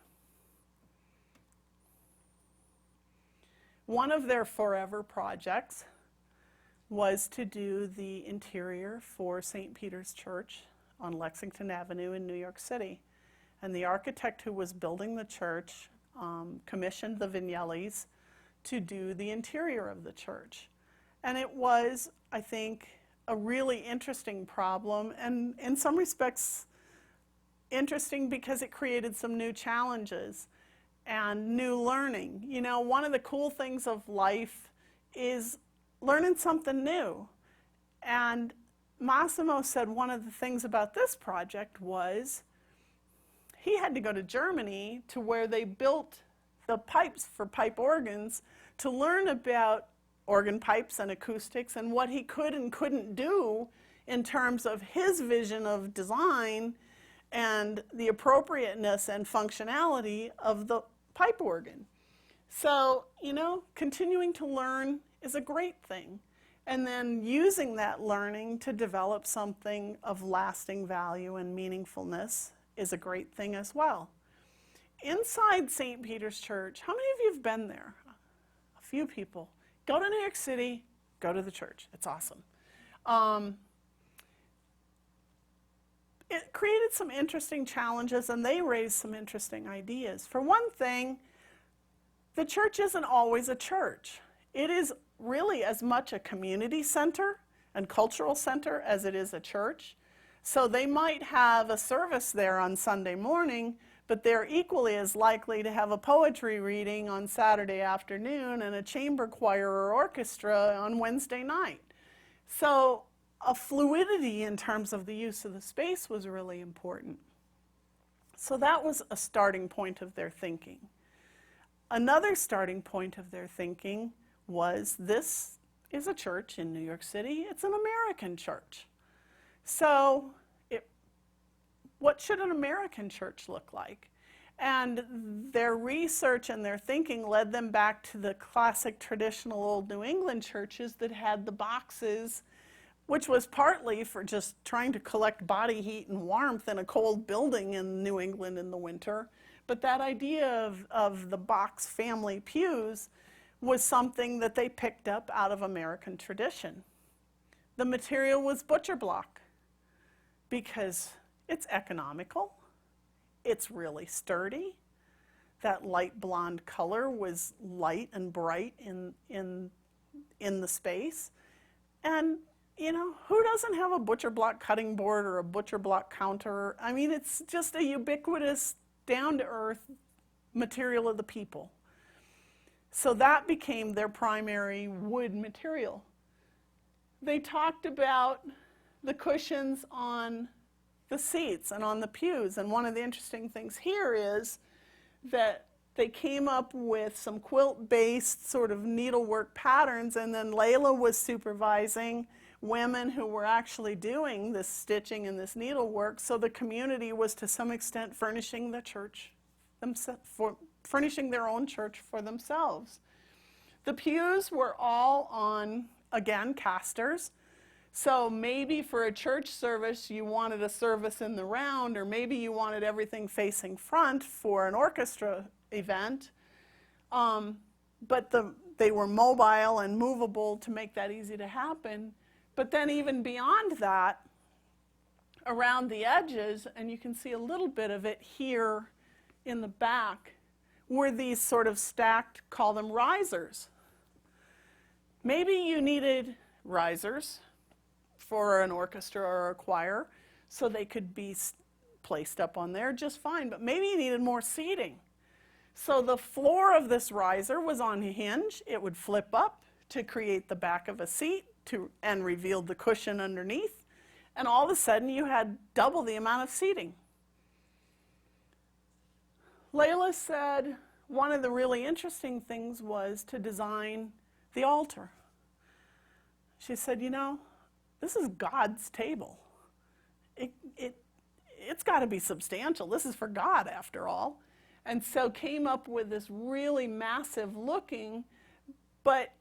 One of their forever projects was to do the interior for St. Peter's Church on Lexington Avenue in New York City. And the architect who was building the church commissioned the Vignellis to do the interior of the church. And it was, I think, a really interesting problem, and in some respects interesting because it created some new challenges. and new learning. You know, one of the cool things of life is learning something new. And Massimo said one of the things about this project was he had to go to Germany to where they built the pipes for pipe organs to learn about organ pipes and acoustics and what he could and couldn't do in terms of his vision of design and the appropriateness and functionality of the pipe organ. So, you know, continuing to learn is a great thing. And then using that learning to develop something of lasting value and meaningfulness is a great thing as well. Inside St. Peter's Church, how many of you have been there? A few people. Go to New York City, go to the church. It's awesome. It created some interesting challenges, and they raised some interesting ideas. For one thing, the church isn't always a church. It is really as much a community center and cultural center as it is a church. So they might have a service there on Sunday morning, but they're equally as likely to have a poetry reading on Saturday afternoon and a chamber choir or orchestra on Wednesday night. So a fluidity in terms of the use of the space was really important. So that was a starting point of their thinking. Another starting point of their thinking was this is a church in New York City. It's an American church. So what should an American church look like? And their research and their thinking led them back to the classic traditional old New England churches that had the boxes, which was partly for just trying to collect body heat and warmth in a cold building in New England in the winter. But that idea of the box family pews was something that they picked up out of American tradition. The material was butcher block because it's economical, it's really sturdy. That light blonde color was light and bright in the space. And you know, who doesn't have a butcher block cutting board or a butcher block counter? I mean, it's just a ubiquitous, down-to-earth material of the people. So that became their primary wood material. They talked about the cushions on the seats and on the pews. And one of the interesting things here is that they came up with some quilt-based sort of needlework patterns, and then Layla was supervising women who were actually doing this stitching and this needlework. So the community was to some extent furnishing the church furnishing their own church for themselves. The pews were all on, again, casters. So maybe for a church service, you wanted a service in the round, or maybe you wanted everything facing front for an orchestra event. But they were mobile and movable to make that easy to happen. But then even beyond that, around the edges, and you can see a little bit of it here in the back, were these sort of stacked, call them risers. Maybe you needed risers for an orchestra or a choir so they could be placed up on there just fine, but maybe you needed more seating. So the floor of this riser was on a hinge. It would flip up to create the back of a seat and reveal the cushion underneath, and all of a sudden you had double the amount of seating. Layla said one of the really interesting things was to design the altar. She said, you know, this is God's table. It's got to be substantial. This is for God, after all. And so came up with this really massive looking, but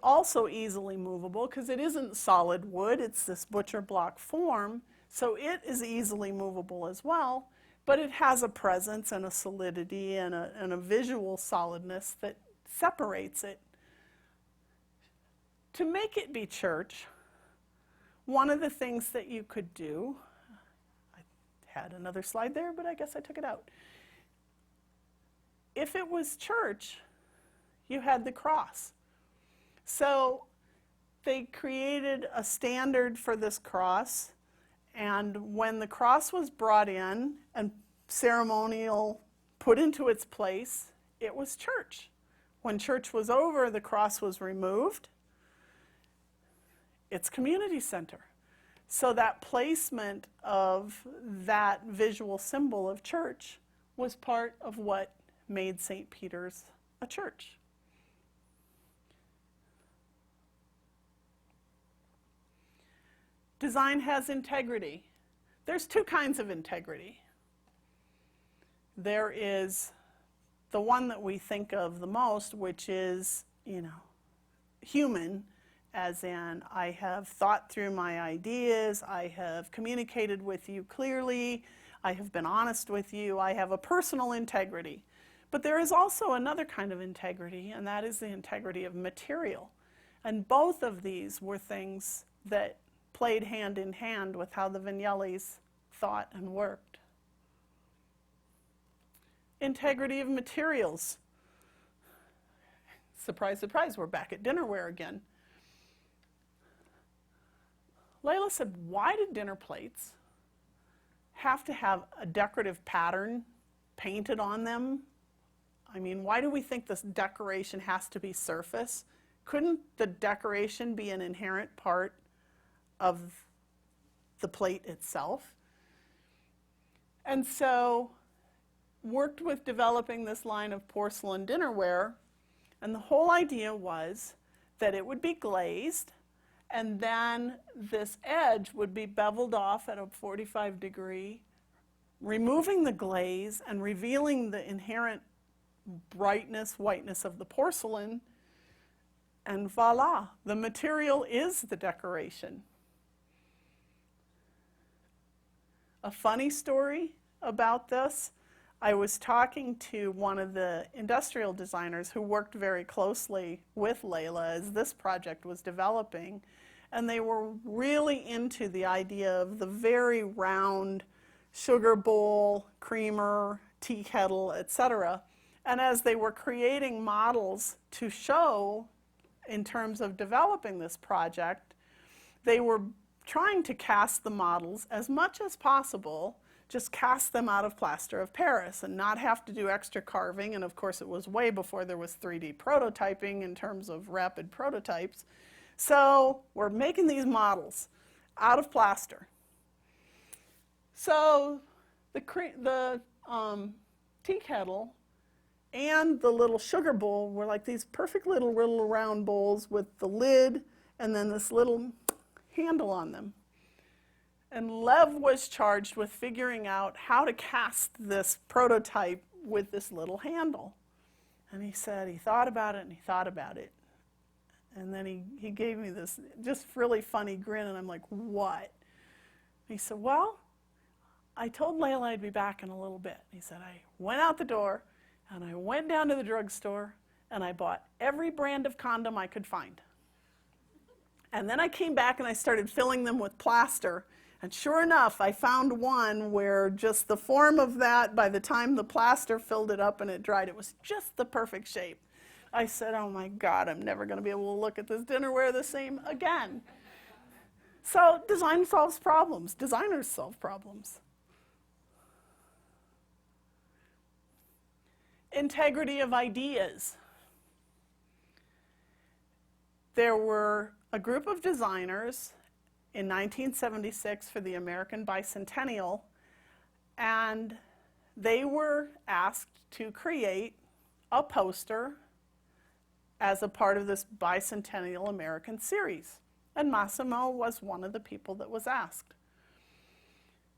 also easily movable, because it isn't solid wood, it's this butcher block form, so it is easily movable as well, but it has a presence and a solidity and a visual solidness that separates it. To make it be church, one of the things that you could do, I had another slide there, but I guess I took it out. If it was church, you had the cross. So they created a standard for this cross, and when the cross was brought in and ceremonial put into its place, it was church. When church was over, the cross was removed. It's community center. So that placement of that visual symbol of church was part of what made St. Peter's a church. Design has integrity. There's two kinds of integrity. There is the one that we think of the most, which is, human, as in I have thought through my ideas, I have communicated with you clearly, I have been honest with you, I have a personal integrity. But there is also another kind of integrity, and that is the integrity of material. And both of these were things that played hand in hand with how the Vignellis thought and worked. Integrity of materials. Surprise, surprise, we're back at dinnerware again. Lella said, why did dinner plates have to have a decorative pattern painted on them? I mean, why do we think this decoration has to be surface? Couldn't the decoration be an inherent part of the plate itself? And so worked with developing this line of porcelain dinnerware, and the whole idea was that it would be glazed, and then this edge would be beveled off at a 45-degree, removing the glaze and revealing the inherent brightness, whiteness of the porcelain, and voila, the material is the decoration. A funny story about this, I was talking to one of the industrial designers who worked very closely with Lella as this project was developing, and they were really into the idea of the very round sugar bowl, creamer, tea kettle, etc. And as they were creating models to show in terms of developing this project, they were trying to cast the models as much as possible, just cast them out of plaster of Paris and not have to do extra carving. And of course it was way before there was 3D prototyping in terms of rapid prototypes. So we're making these models out of plaster. So the tea kettle and the little sugar bowl were like these perfect little round bowls with the lid and then this little handle on them. And Lev was charged with figuring out how to cast this prototype with this little handle. And he said he thought about it and he thought about it. And then he gave me this just really funny grin, and I'm like, what? He said, well, I told Lella I'd be back in a little bit. He said, I went out the door and I went down to the drugstore and I bought every brand of condom I could find. And then I came back and I started filling them with plaster. And sure enough, I found one where just the form of that, by the time the plaster filled it up and it dried, it was just the perfect shape. I said, oh my God, I'm never going to be able to look at this dinnerware the same again. So design solves problems. Designers solve problems. Integrity of ideas. There were a group of designers in 1976 for the American Bicentennial, and they were asked to create a poster as a part of this Bicentennial American series. And Massimo was one of the people that was asked.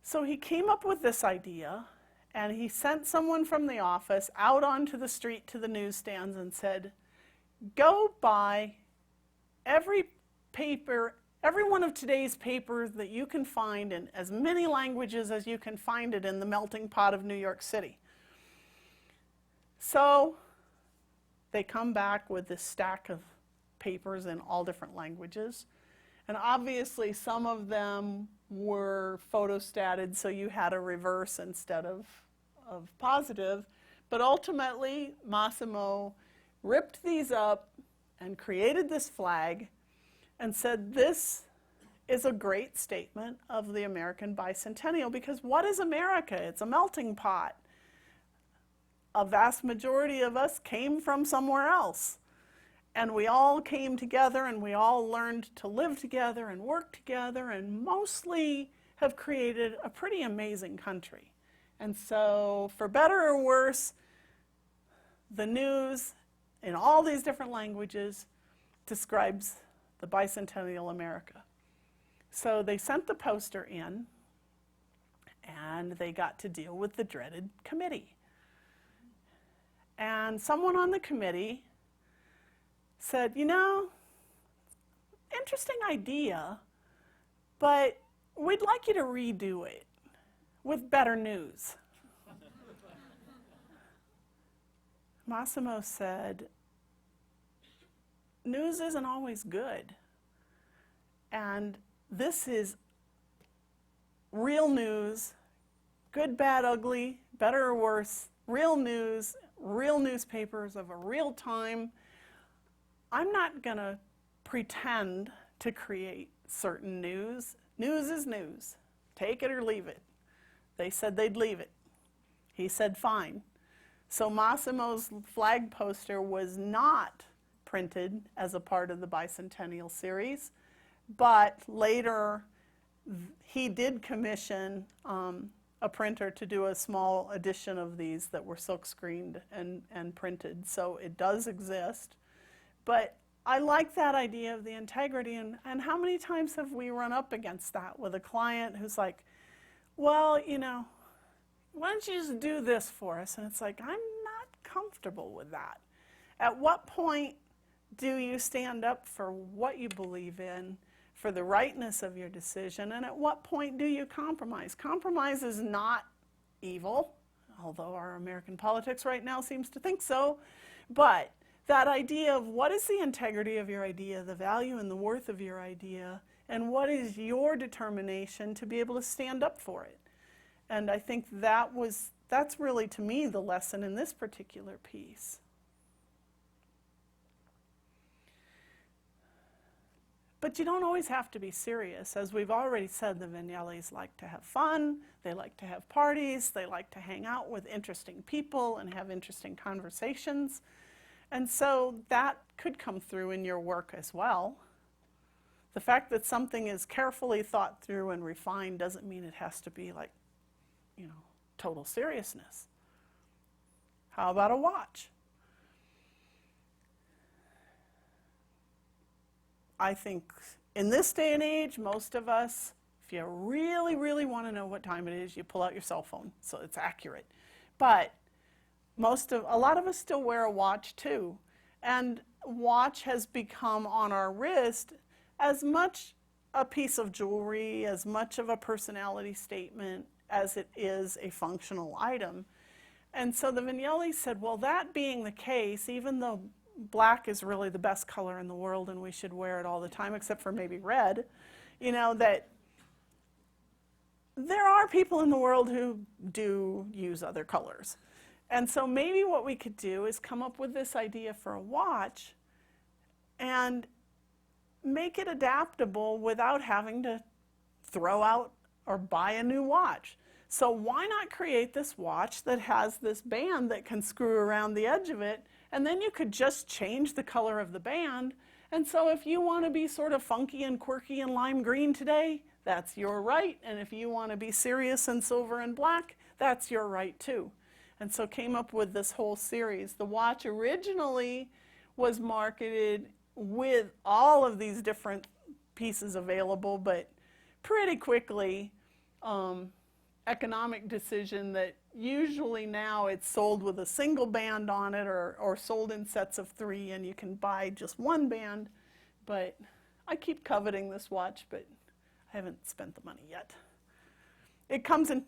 So he came up with this idea, and he sent someone from the office out onto the street to the newsstands and said, go buy every one of today's papers that you can find in as many languages as you can find it in the melting pot of New York City. So they come back with this stack of papers in all different languages. And obviously some of them were photostatted, so you had a reverse instead of positive. But ultimately, Massimo ripped these up and created this flag and said, this is a great statement of the American Bicentennial, because what is America? It's a melting pot. a vast majority of us came from somewhere else. And we all came together and we all learned to live together and work together and mostly have created a pretty amazing country. And so, for better or worse, the news in all these different languages describes the bicentennial America. So they sent the poster in and they got to deal with the dreaded committee. And someone on the committee said, you know, interesting idea, but we'd like you to redo it with better news. Massimo said, news isn't always good. And this is real news, good, bad, ugly, better or worse, real news, real newspapers of a real time. I'm not going to pretend to create certain news. News is news. Take it or leave it. They said they'd leave it. He said fine. So Massimo's flag poster was not printed as a part of the bicentennial series, but later he did commission a printer to do a small edition of these that were silk screened and printed. So it does exist. But I like that idea of the integrity, and how many times have we run up against that with a client who's like, well, you know, why don't you just do this for us? And it's like, I'm not comfortable with that. At what point do you stand up for what you believe in, for the rightness of your decision, and at what point do you compromise? Compromise is not evil, although our American politics right now seems to think so, but that idea of what is the integrity of your idea, the value and the worth of your idea, and what is your determination to be able to stand up for it. And I think that's really, to me, the lesson in this particular piece. But you don't always have to be serious. As we've already said, the Vignellis like to have fun, they like to have parties, they like to hang out with interesting people and have interesting conversations. And so that could come through in your work as well. The fact that something is carefully thought through and refined doesn't mean it has to be like, you know, total seriousness. How about a watch? I think in this day and age, most of us, if you really, really want to know what time it is, you pull out your cell phone so it's accurate. But a lot of us still wear a watch too. And watch has become on our wrist as much a piece of jewelry, as much of a personality statement as it is a functional item. And so the Vignelli said, well, that being the case, even though black is really the best color in the world and we should wear it all the time, except for maybe red, you know, that there are people in the world who do use other colors. And so maybe what we could do is come up with this idea for a watch and make it adaptable without having to throw out or buy a new watch. So why not create this watch that has this band that can screw around the edge of it, and then you could just change the color of the band. And so if you want to be sort of funky and quirky and lime green today, that's your right. And if you want to be serious and silver and black, that's your right too. And so came up with this whole series. The watch originally was marketed with all of these different pieces available, but pretty quickly, economic decision that usually now it's sold with a single band on it or sold in sets of 3 and you can buy just one band. But I keep coveting this watch, but I haven't spent the money yet. It comes in,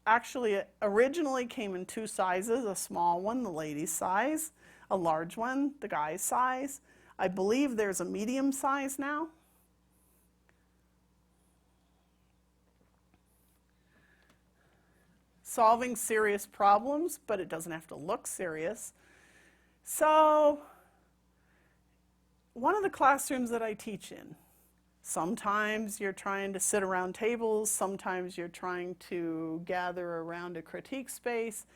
actually it originally came in 2 sizes, a small one, the lady's size, a large one, the guy's size. I believe there's a medium size now. Solving serious problems, but it doesn't have to look serious. So, one of the classrooms that I teach in, sometimes you're trying to sit around tables, sometimes you're trying to gather around a critique space,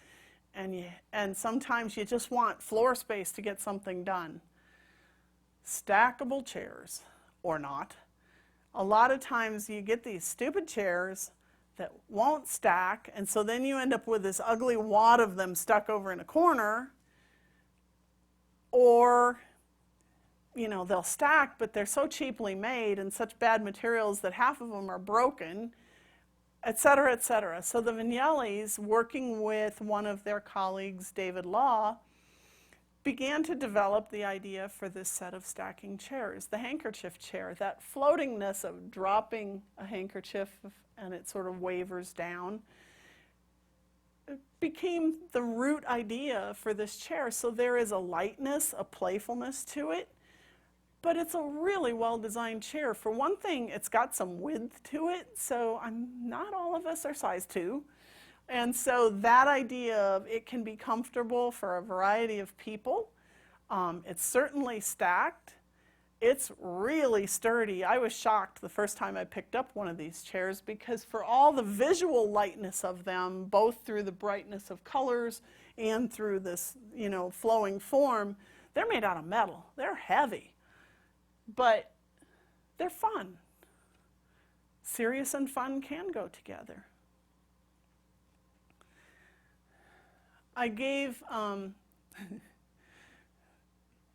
and sometimes you just want floor space to get something done. Stackable chairs, or not. A lot of times you get these stupid chairs that won't stack, and so then you end up with this ugly wad of them stuck over in a corner, or they'll stack, but they're so cheaply made and such bad materials that half of them are broken, et cetera, et cetera. So the Vignellis, working with one of their colleagues, David Law, began to develop the idea for this set of stacking chairs, the handkerchief chair, that floatingness of dropping a handkerchief and it sort of wavers down. It became the root idea for this chair. So there is a lightness, a playfulness to it, but it's a really well-designed chair. For one thing, it's got some width to it, so not all of us are size 2. And so that idea of it can be comfortable for a variety of people. It's certainly stacked. It's really sturdy. I was shocked the first time I picked up one of these chairs because for all the visual lightness of them, both through the brightness of colors and through this, flowing form, they're made out of metal. They're heavy, but they're fun. Serious and fun can go together. I gave,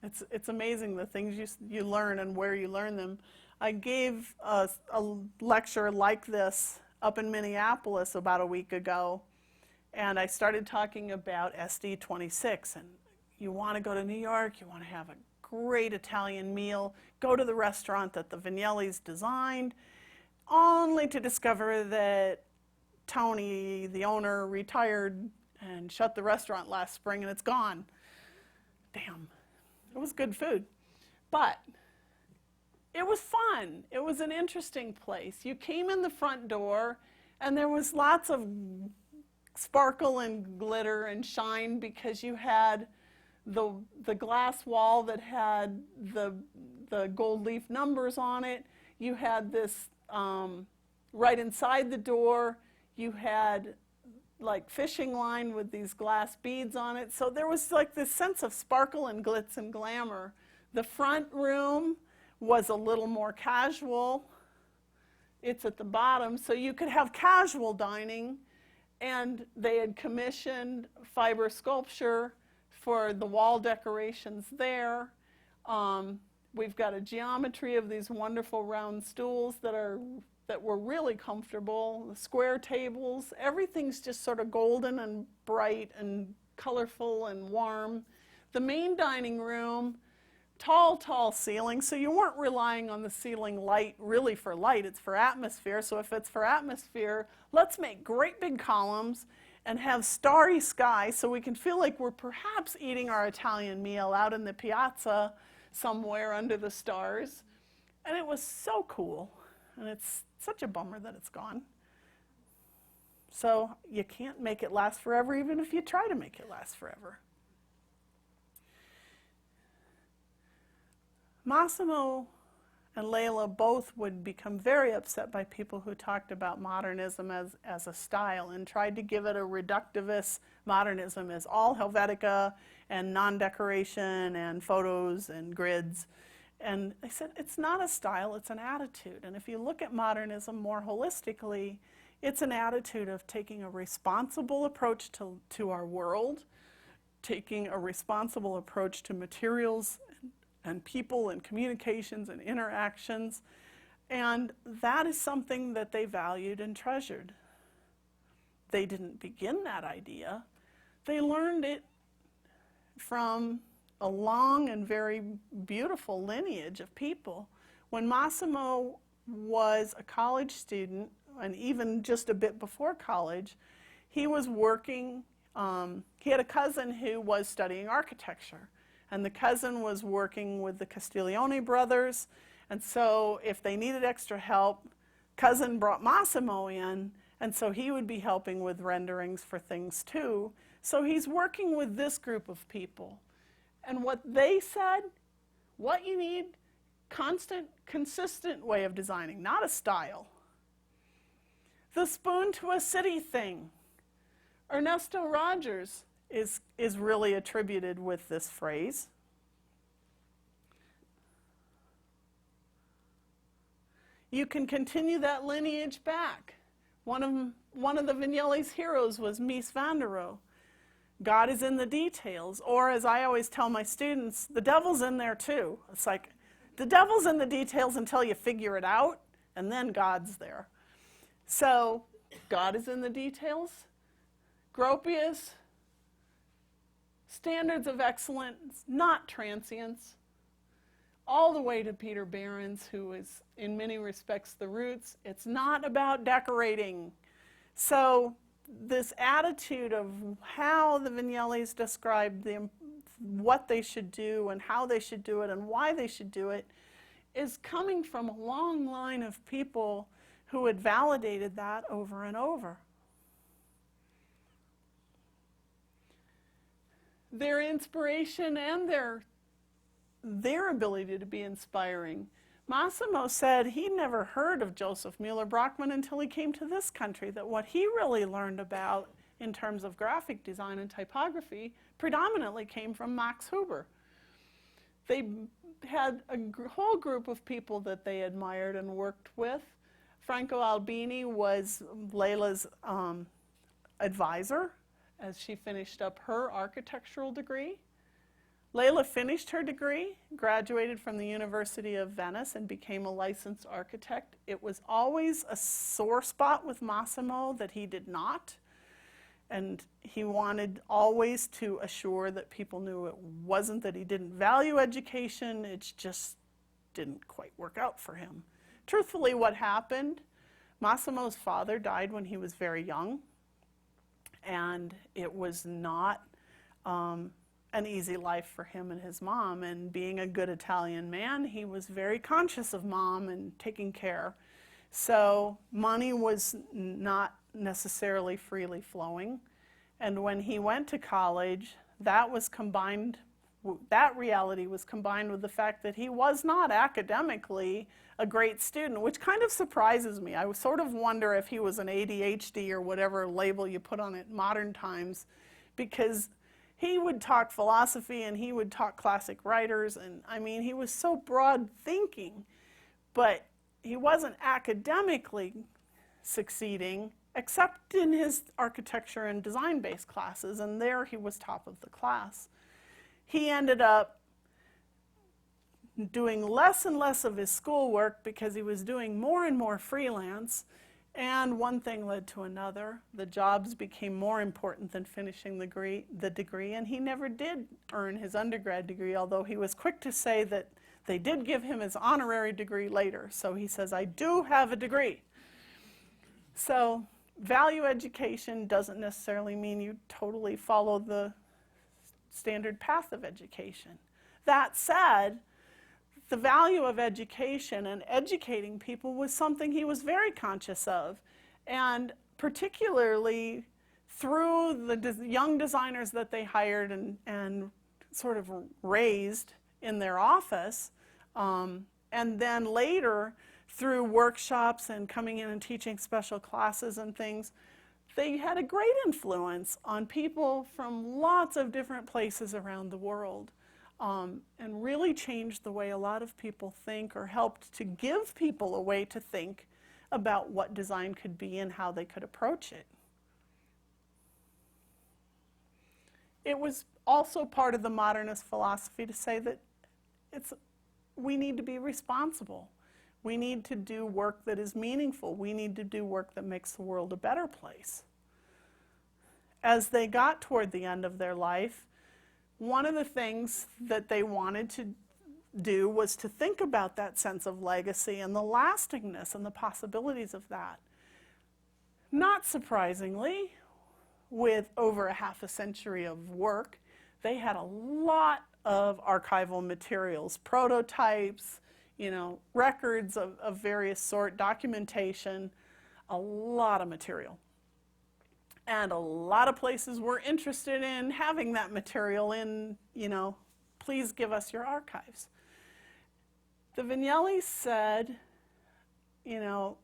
it's amazing the things you learn and where you learn them. I gave a lecture like this up in Minneapolis about a week ago, and I started talking about SD26. And you want to go to New York, you want to have a great Italian meal, go to the restaurant that the Vignellis designed, only to discover that Tony, the owner, retired and shut the restaurant last spring, and it's gone. Damn. It was good food. But it was fun. It was an interesting place. You came in the front door, and there was lots of sparkle and glitter and shine because you had the glass wall that had the gold leaf numbers on it. You had this right inside the door. You had like fishing line with these glass beads on it. So there was like this sense of sparkle and glitz and glamour. The front room was a little more casual. It's at the bottom, so you could have casual dining, and they had commissioned fiber sculpture for the wall decorations there. We've got a geometry of these wonderful round stools that were really comfortable, the square tables, everything's just sort of golden and bright and colorful and warm. The main dining room, tall ceiling, so you weren't relying on the ceiling light really for light, it's for atmosphere. So if it's for atmosphere, let's make great big columns and have starry sky so we can feel like we're perhaps eating our Italian meal out in the piazza somewhere under the stars. And it was so cool. And it's such a bummer that it's gone. So you can't make it last forever even if you try to make it last forever. Massimo and Lella both would become very upset by people who talked about modernism as a style and tried to give it a reductivist modernism as all Helvetica and non-decoration and photos and grids. And I said, it's not a style, it's an attitude. And if you look at modernism more holistically, it's an attitude of taking a responsible approach to our world, taking a responsible approach to materials and people and communications and interactions. And that is something that they valued and treasured. They didn't begin that idea. They learned it from a long and very beautiful lineage of people. When Massimo was a college student, and even just a bit before college, he was working, he had a cousin who was studying architecture, and the cousin was working with the Castiglione brothers, and so if they needed extra help, cousin brought Massimo in, and so he would be helping with renderings for things too. So he's working with this group of people. And what they said, what you need, constant, consistent way of designing, not a style. The spoon to a city thing. Ernesto Rogers is really attributed with this phrase. You can continue that lineage back. One of the Vignelli's heroes was Mies van der Rohe. God is in the details, or as I always tell my students, the devil's in there too. It's like the devil's in the details until you figure it out, and then God's there. So God is in the details. Gropius, standards of excellence, not transience. All the way to Peter Behrens, who is in many respects the roots. It's not about decorating. So this attitude of how the Vignellis described what they should do and how they should do it and why they should do it is coming from a long line of people who had validated that over and over. Their inspiration and their ability to be inspiring. Massimo said he never heard of Joseph Mueller-Brockmann until he came to this country, that what he really learned about in terms of graphic design and typography predominantly came from Max Huber. They had a whole group of people that they admired and worked with. Franco Albini was Leila's advisor as she finished up her architectural degree. Leila finished her degree, graduated from the University of Venice, and became a licensed architect. It was always a sore spot with Massimo that he did not, and he wanted always to assure that people knew it wasn't that he didn't value education, it just didn't quite work out for him. Truthfully, what happened, Massimo's father died when he was very young, and it was not an easy life for him and his mom. And being a good Italian man, he was very conscious of mom and taking care. So money was not necessarily freely flowing. And when he went to college, that reality was combined with the fact that he was not academically a great student, which kind of surprises me. I sort of wonder if he was an ADHD or whatever label you put on it in modern times, because he would talk philosophy and he would talk classic writers, and I mean, he was so broad thinking, but he wasn't academically succeeding except in his architecture and design-based classes, and there he was top of the class. He ended up doing less and less of his schoolwork because he was doing more and more freelance, and one thing led to another. The jobs became more important than finishing the degree, and he never did earn his undergrad degree, although he was quick to say that they did give him his honorary degree later. So he says, I do have a degree. So value education doesn't necessarily mean you totally follow the standard path of education. That said, the value of education and educating people was something he was very conscious of, and particularly through the young designers that they hired and sort of raised in their office, and then later through workshops and coming in and teaching special classes and things. They had a great influence on people from lots of different places around the world. And really changed the way a lot of people think, or helped to give people a way to think about what design could be and how they could approach it. It was also part of the modernist philosophy to say that we need to be responsible. We need to do work that is meaningful. We need to do work that makes the world a better place. As they got toward the end of their life, one of the things that they wanted to do was to think about that sense of legacy and the lastingness and the possibilities of that. Not surprisingly, with over a half a century of work, they had a lot of archival materials, prototypes, records of various sort, documentation, a lot of material. And a lot of places were interested in having that material in, please give us your archives. The Vignellis said,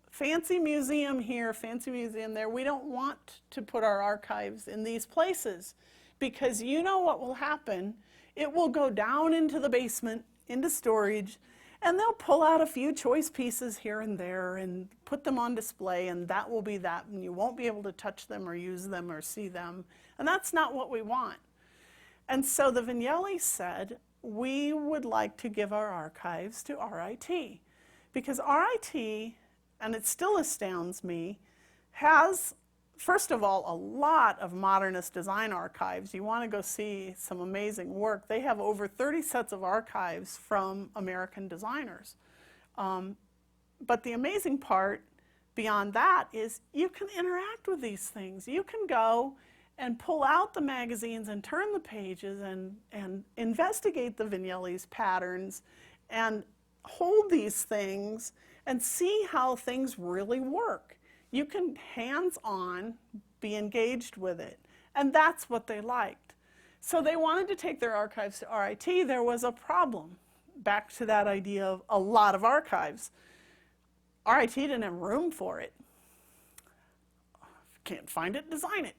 fancy museum here, fancy museum there. We don't want to put our archives in these places because you know what will happen. It will go down into the basement, into storage, and they'll pull out a few choice pieces here and there and put them on display, and that will be that, and you won't be able to touch them or use them or see them. And that's not what we want. And so the Vignelli said, we would like to give our archives to RIT, because RIT, and it still astounds me, has, first of all, a lot of modernist design archives. You want to go see some amazing work. They have over 30 sets of archives from American designers. But the amazing part beyond that is you can interact with these things. You can go and pull out the magazines and turn the pages and investigate the Vignelli's patterns and hold these things and see how things really work. You can hands-on be engaged with it. And that's what they liked. So they wanted to take their archives to RIT. There was a problem. Back to that idea of a lot of archives. RIT didn't have room for it. If you can't find it, design it.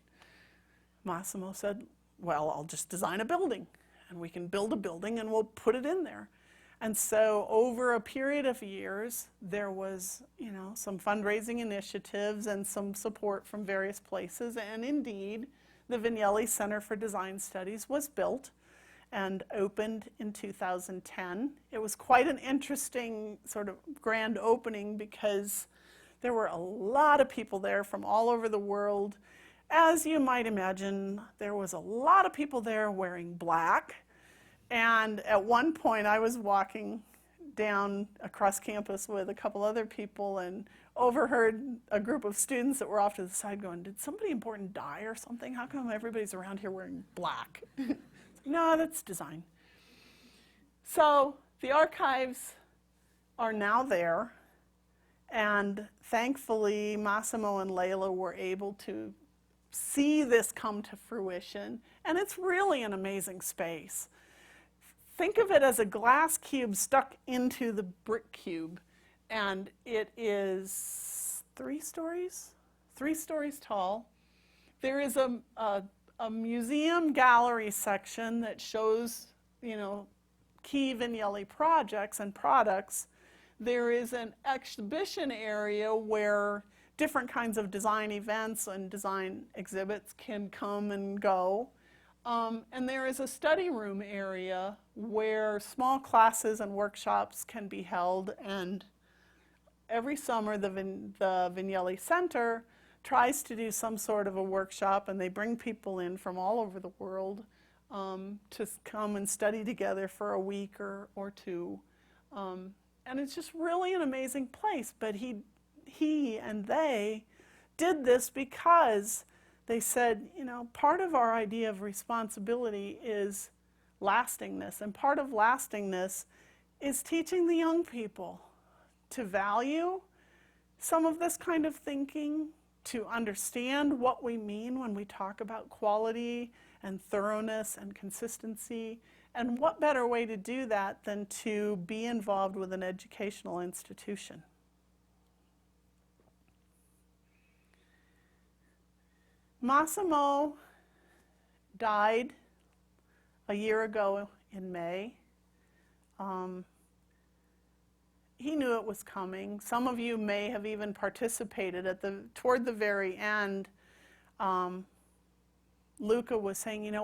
Massimo said, well, I'll just design a building. And we can build a building and we'll put it in there. And so over a period of years, there was, some fundraising initiatives and some support from various places. And indeed, the Vignelli Center for Design Studies was built and opened in 2010. It was quite an interesting sort of grand opening because there were a lot of people there from all over the world. As you might imagine, there was a lot of people there wearing black. And at one point, I was walking down across campus with a couple other people and overheard a group of students that were off to the side going, did somebody important die or something? How come everybody's around here wearing black? No, that's design. So the archives are now there. And thankfully, Massimo and Lella were able to see this come to fruition. And it's really an amazing space. Think of it as a glass cube stuck into the brick cube. And it is 3 stories? 3 stories tall. There is a museum gallery section that shows, key Vignelli projects and products. There is an exhibition area where different kinds of design events and design exhibits can come and go. And there is a study room area where small classes and workshops can be held. And every summer, the Vignelli Center tries to do some sort of a workshop, and they bring people in from all over the world to come and study together for a week or two. And it's just really an amazing place. But he and they did this because they said, part of our idea of responsibility is lastingness. And part of lastingness is teaching the young people to value some of this kind of thinking, to understand what we mean when we talk about quality and thoroughness and consistency. And what better way to do that than to be involved with an educational institution? Massimo died a year ago in May. He knew it was coming. Some of you may have even participated toward the very end. Luca was saying,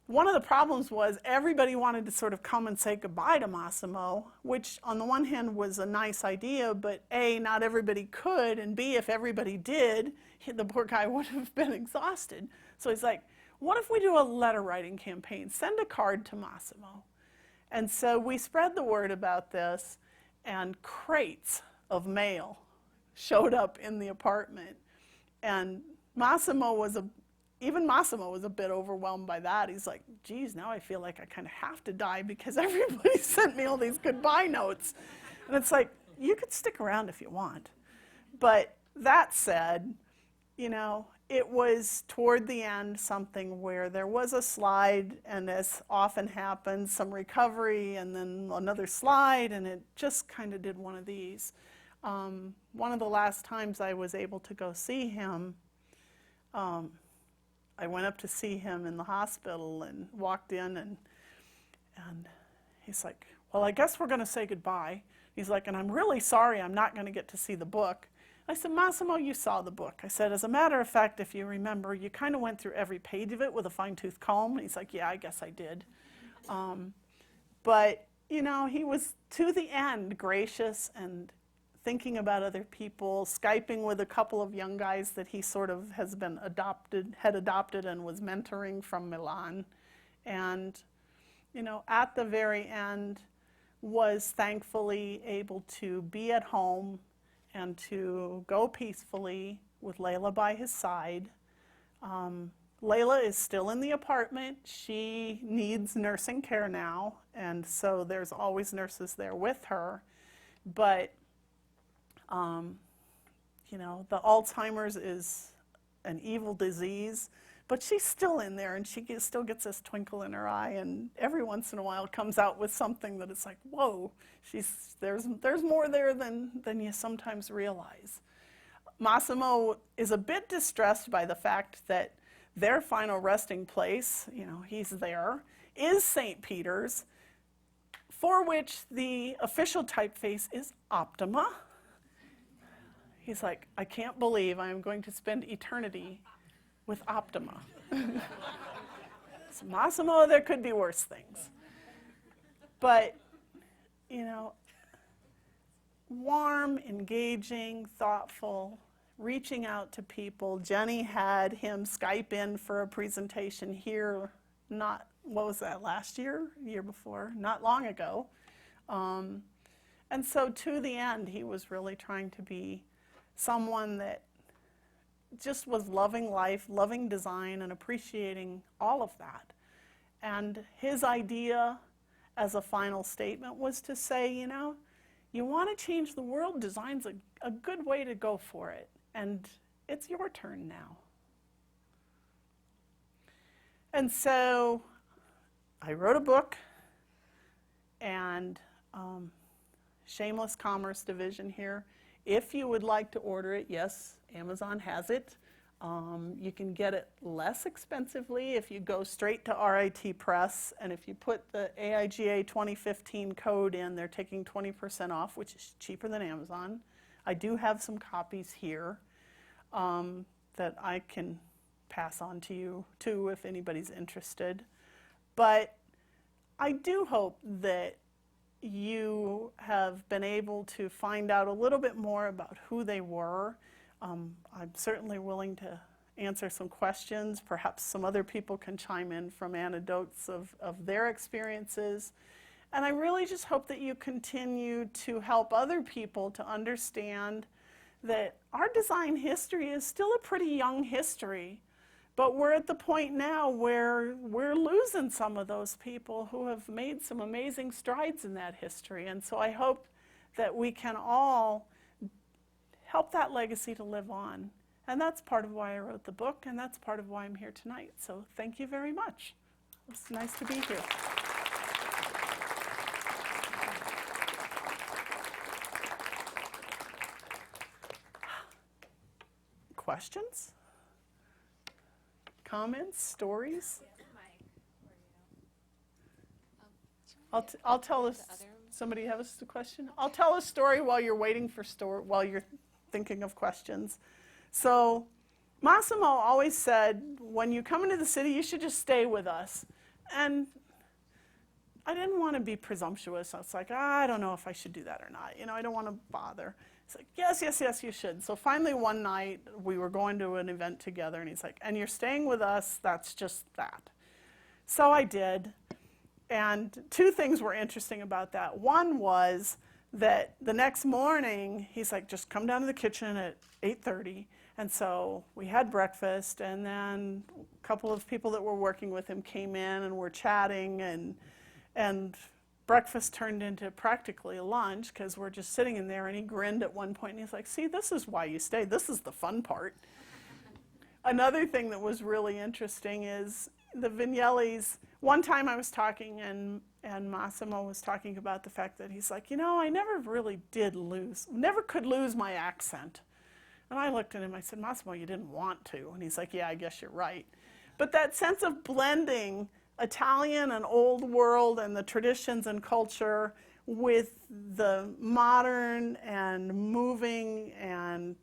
one of the problems was everybody wanted to sort of come and say goodbye to Massimo, which on the one hand was a nice idea, but A, not everybody could, and B, if everybody did, the poor guy would have been exhausted. So he's like, what if we do a letter writing campaign? Send a card to Massimo. And so we spread the word about this, and crates of mail showed up in the apartment. And Massimo was a bit overwhelmed by that. He's like, geez, now I feel like I kind of have to die because everybody sent me all these goodbye notes. And it's like, you could stick around if you want. But that said, it was toward the end something where there was a slide, and as often happens, some recovery, and then another slide, and it just kind of did one of these. One of the last times I was able to go see him, I went up to see him in the hospital and walked in, and he's like, well, I guess we're going to say goodbye. He's like, and I'm really sorry I'm not going to get to see the book. I said, Massimo, you saw the book. I said, as a matter of fact, if you remember, you kind of went through every page of it with a fine-tooth comb. And he's like, yeah, I guess I did. But, you know, he was, to the end, gracious and thinking about other people, Skyping with a couple of young guys that he sort of had adopted and was mentoring from Milan. And, you know, at the very end, was thankfully able to be at home and to go peacefully with Layla by his side. Layla is still in the apartment. She needs nursing care now, and so there's always nurses there with her. But, you know, the Alzheimer's is an evil disease, but she's still in there, and she still gets this twinkle in her eye, and every once in a while comes out with something that it's like, whoa, there's more there than you sometimes realize. Massimo is a bit distressed by the fact that their final resting place, you know, he's there, is St. Peter's, for which the official typeface is Optima. He's like, I can't believe I am going to spend eternity with Optima. So Massimo, there could be worse things. But, you know, warm, engaging, thoughtful, reaching out to people. Jenny had him Skype in for a presentation here, what was that, last year? Year before? Not long ago. And so to the end, he was really trying to be someone that just was loving life, loving design, and appreciating all of that. And his idea as a final statement was to say, you know, you want to change the world, design's a good way to go for it. And it's your turn now. And so I wrote a book, and shameless commerce division here. If you would like to order it, yes, Amazon has it. You can get it less expensively if you go straight to RIT Press, and if you put the AIGA 2015 code in, they're taking 20% off, which is cheaper than Amazon. I do have some copies here that I can pass on to you too if anybody's interested. But I do hope that you have been able to find out a little bit more about who they were. I'm certainly willing to answer some questions. Perhaps some other people can chime in from anecdotes of their experiences. And I really just hope that you continue to help other people to understand that our design history is still a pretty young history. But we're at the point now where we're losing some of those people who have made some amazing strides in that history. And so I hope that we can all help that legacy to live on. And that's part of why I wrote the book, and that's part of why I'm here tonight. So thank you very much. It's nice to be here. Questions? Comments? Stories? I'll tell us. Somebody have a question? I'll tell a story while you're waiting for while you're thinking of questions. So Massimo always said, when you come into the city, you should just stay with us. And I didn't want to be presumptuous. I was like, I don't know if I should do that or not. You know, I don't want to bother. He's like, yes, yes, yes, you should. So finally one night, we were going to an event together, and he's like, and you're staying with us, that's just that. So I did. And two things were interesting about that. One was that the next morning, he's like, just come down to the kitchen at 8:30. And so we had breakfast, and then a couple of people that were working with him came in and were chatting, and breakfast turned into practically a lunch because we're just sitting in there, and he grinned at one point, and he's like, see, this is why you stay. This is the fun part. Another thing that was really interesting is the Vignellis. One time I was talking, and Massimo was talking about the fact that he's like, you know, I never could lose my accent. And I looked at him, I said, Massimo, you didn't want to. And he's like, yeah, I guess you're right. But that sense of blending Italian and old world and the traditions and culture with the modern and moving and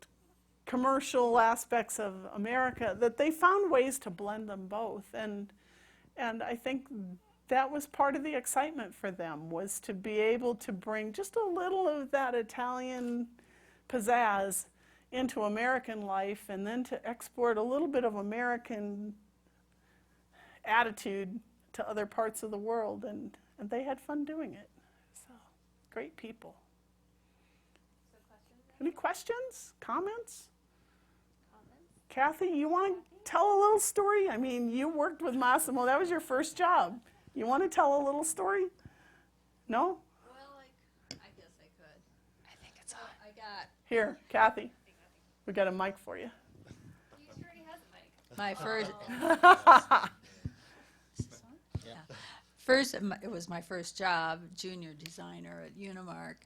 commercial aspects of America, that they found ways to blend them both. And I think that was part of the excitement for them, was to be able to bring just a little of that Italian pizzazz into American life, and then to export a little bit of American attitude to other parts of the world, and they had fun doing it. So, great people. Any questions? Comments? Kathy, you want to tell a little story? I mean, you worked with Massimo. That was your first job. You want to tell a little story? No? Well, I guess I could. I think it's on. I got Here, Kathy. We got a mic for you. He already has a mic. my first. It was my first job, junior designer at Unimark.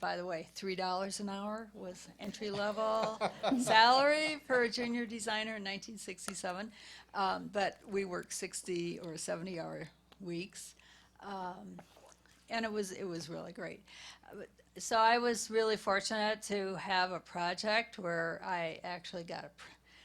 By the way, $3 an hour was entry level salary for a junior designer in 1967. But we worked 60 or 70-hour weeks, and it was really great. So I was really fortunate to have a project where I actually got a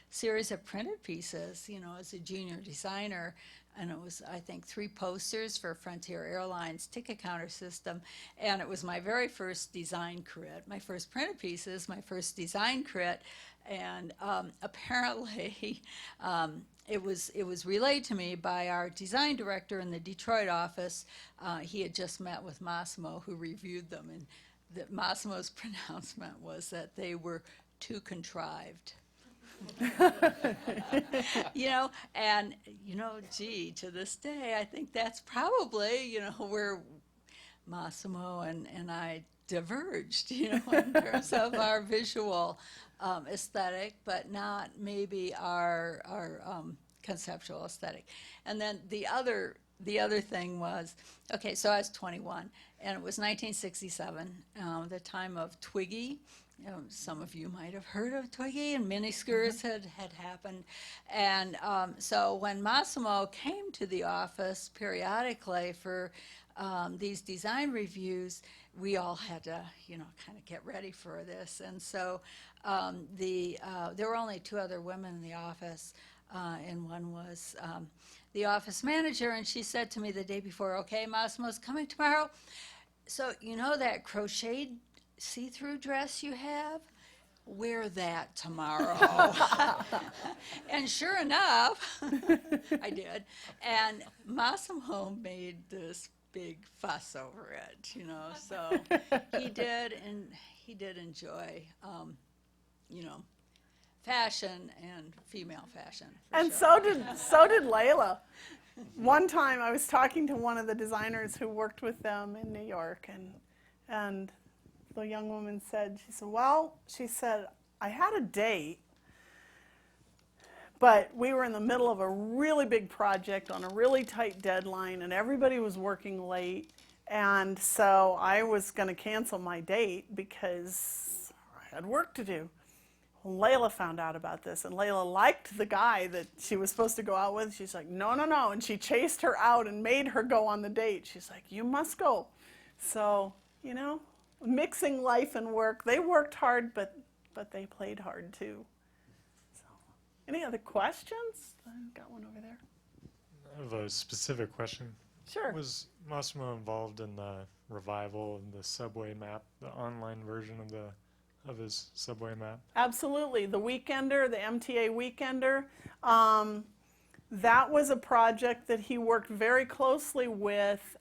series of printed pieces, as a junior designer. And it was, I think, 3 posters for Frontier Airlines ticket counter system. And it was my very first design crit, my first printed pieces, my first design crit. And apparently it was relayed to me by our design director in the Detroit office. He had just met with Massimo, who reviewed them. And Massimo's pronouncement was that they were too contrived. Gee, to this day, I think that's probably, where Massimo and I diverged, in terms of our visual aesthetic, but not maybe our conceptual aesthetic. And then the other thing was, okay, so I was 21, and it was 1967, the time of Twiggy. Some of you might have heard of Twiggy, and miniskirts had happened. And so when Massimo came to the office periodically for these design reviews, we all had to, kind of get ready for this. And so there were only 2 other women in the office, and one was the office manager, and she said to me the day before, okay, Massimo's coming tomorrow. So that crocheted see-through dress you have, wear that tomorrow. And sure enough, I did. And Massimo made this big fuss over it, so he did, and he did enjoy, fashion and female fashion. And sure. so did Layla. One time I was talking to one of the designers who worked with them in New York, and the young woman said, she said, I had a date, but we were in the middle of a really big project on a really tight deadline, and everybody was working late, and so I was going to cancel my date because I had work to do. Well, Layla found out about this, and Layla liked the guy that she was supposed to go out with. She's like, no, and she chased her out and made her go on the date. She's like, you must go. So, mixing life and work. They worked hard, but they played hard too. So, any other questions? I've got one over there. I have a specific question. Sure. Was Massimo involved in the revival of the subway map, the online version of his subway map? Absolutely. The Weekender, the MTA Weekender. That was a project that he worked very closely with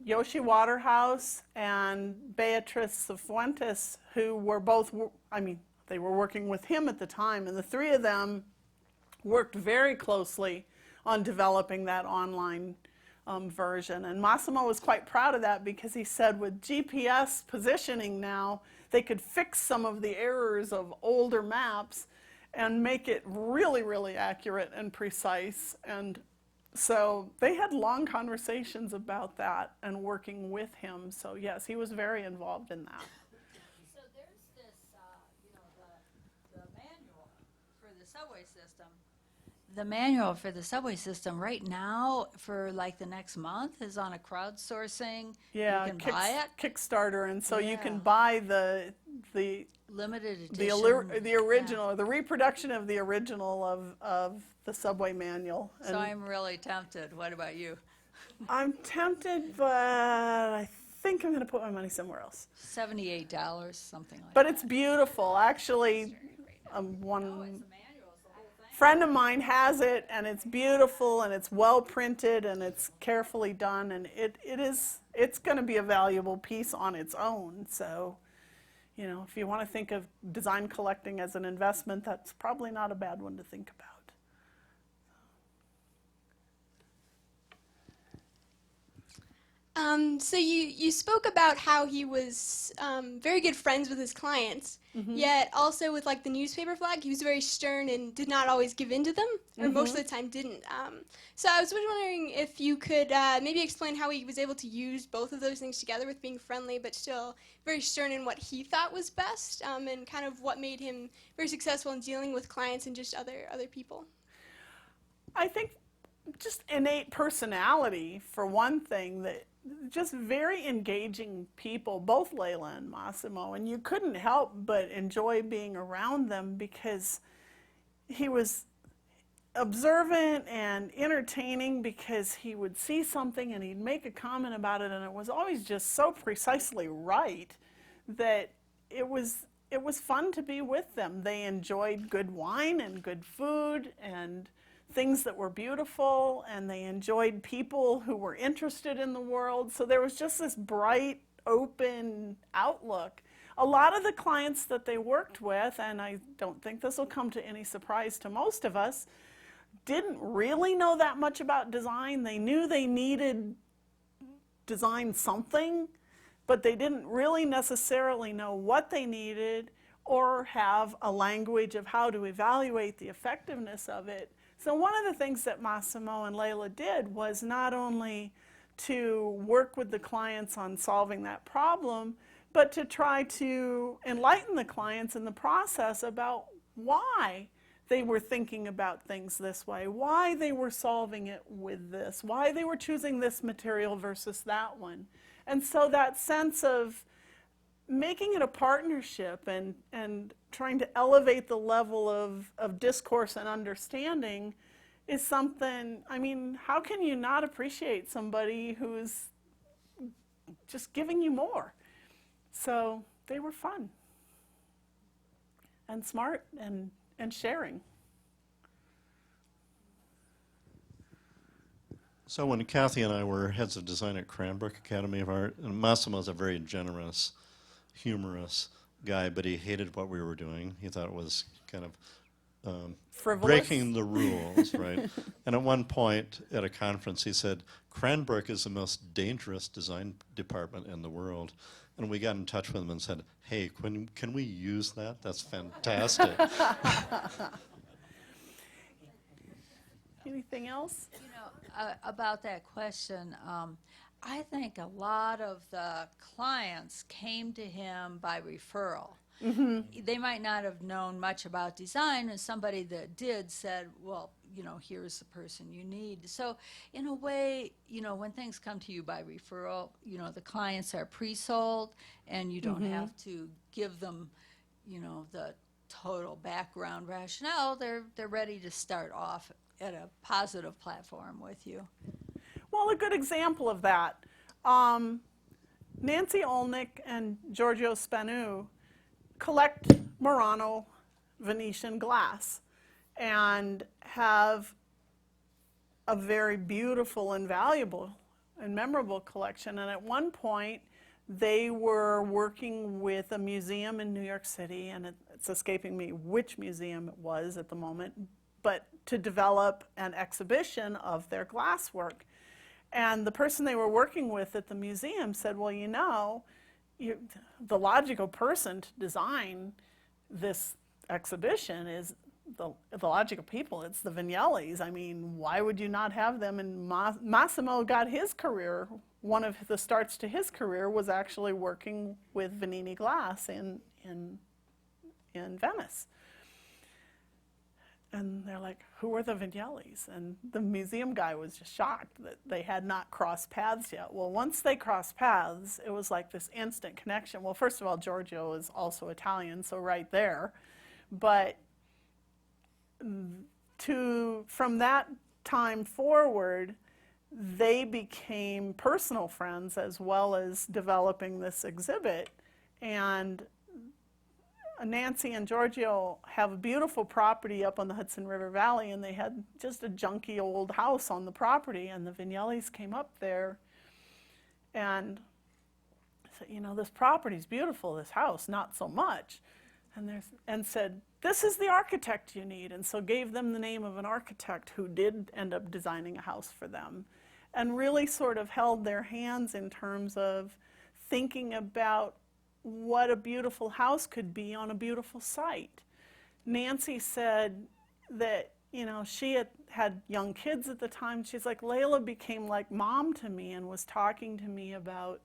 Yoshi Waterhouse and Beatriz Cifuentes, who were both, they were working with him at the time, and the 3 of them worked very closely on developing that online version. And Massimo was quite proud of that because he said with GPS positioning now, they could fix some of the errors of older maps and make it really, really accurate and precise. And so they had long conversations about that and working with him. So yes, he was very involved in that. So there's this, the manual for the subway system The manual for the subway system right now for like the next month is on a crowdsourcing. Yeah, You can buy it. Kickstarter, and so you can Yeah. buy the Limited the, edition. the original, the reproduction of the original of the subway manual. So And I'm really tempted. What about you? I'm tempted, but I think I'm going to put my money somewhere else. $78, something like But that. it's beautiful. Actually, one friend of mine has it, and it's beautiful, and it's well printed, and it's carefully done, and it's going to be a valuable piece on its own. So, you know, if you want to think of design collecting as an investment, that's probably not a bad one to think about. So you spoke about how he was very good friends with his clients, yet also with like the newspaper flag, he was very stern and did not always give in to them, or most of the time didn't. So I was wondering if you could maybe explain how he was able to use both of those things together with being friendly but still very stern in what he thought was best, and kind of what made him very successful in dealing with clients and just other people. I think just innate personality, for one thing, that just very engaging people, both Lella and Massimo, and you couldn't help but enjoy being around them because he was observant and entertaining, because he would see something and he'd make a comment about it, and it was always just so precisely right that it was fun to be with them. They enjoyed good wine and good food and things that were beautiful, and they enjoyed people who were interested in the world. So there was just this bright, open outlook. A lot of the clients that they worked with, and I don't think this will come to any surprise to most of us, didn't really know that much about design. They knew they needed design something, but they didn't really necessarily know what they needed or have a language of how to evaluate the effectiveness of it. So one of the things that Massimo and Lella did was not only to work with the clients on solving that problem, but to try to enlighten the clients in the process about why they were thinking about things this way, why they were solving it with this, why they were choosing this material versus that one. And so that sense of making it a partnership and trying to elevate the level of discourse and understanding is something, I mean, how can you not appreciate somebody who's just giving you more? So they were fun and smart and sharing. So when Kathy and I were heads of design at Cranbrook Academy of Art, and Massimo's a very generous, humorous guy, but he hated what we were doing. He thought it was kind of Frivolous. breaking the rules, right? And at one point at a conference, he said, Cranbrook is the most dangerous design department in the world. And we got in touch with him and said, hey, can we use that? That's fantastic. Anything else? You know, about that question, I think a lot of the clients came to him by referral. They might not have known much about design, and somebody that did said, well, you know, here's the person you need. So in a way, you know, when things come to you by referral, you know, the clients are pre-sold, and you don't have to give them, you know, the total background rationale. They're ready to start off at a positive platform with you. Well, a good example of that, Nancy Olnick and Giorgio Spanu collect Murano Venetian glass and have a very beautiful and valuable and memorable collection. And at one point, they were working with a museum in New York City, and it's escaping me which museum it was at the moment, but to develop an exhibition of their glasswork. And the person they were working with at the museum said, well, you know, the logical person to design this exhibition is the logical people. It's the Vignellis. I mean, why would you not have them? And Massimo got his career, one of the starts to his career was actually working with Venini glass in Venice. And they're like, who are the Vignellis? And the museum guy was just shocked that they had not crossed paths yet. Well, once they crossed paths, it was like this instant connection. Well, first of all, Giorgio is also Italian, so right there. But from that time forward, they became personal friends as well as developing this exhibit. And Nancy and Giorgio have a beautiful property up on the Hudson River Valley, and they had just a junky old house on the property, and the Vignellis came up there and said, you know, this property's beautiful, this house, not so much. And said, this is the architect you need, and so gave them the name of an architect who did end up designing a house for them, and really sort of held their hands in terms of thinking about what a beautiful house could be on a beautiful site. Nancy said that, you know, she had young kids at the time. She's like, Layla became like mom to me and was talking to me about,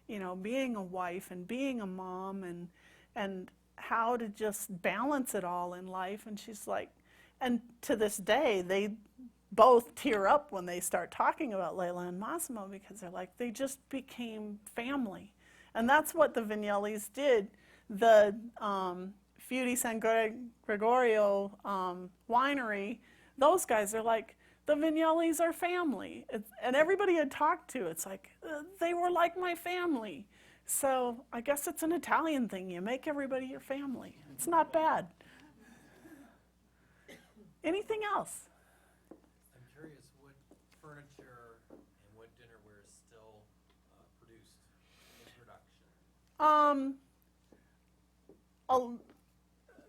you know, being a wife and being a mom and how to just balance it all in life. And she's like, and to this day, they both tear up when they start talking about Lella and Massimo, because they're like, they just became family. And that's what the Vignellis did. The Fiudi San Gregorio winery, those guys are like, the Vignellis are family. And everybody had talked to, it's like, they were like my family. So I guess it's an Italian thing. You make everybody your family. It's not bad. Anything else? I'm curious what furniture and what dinnerware is still produced in production.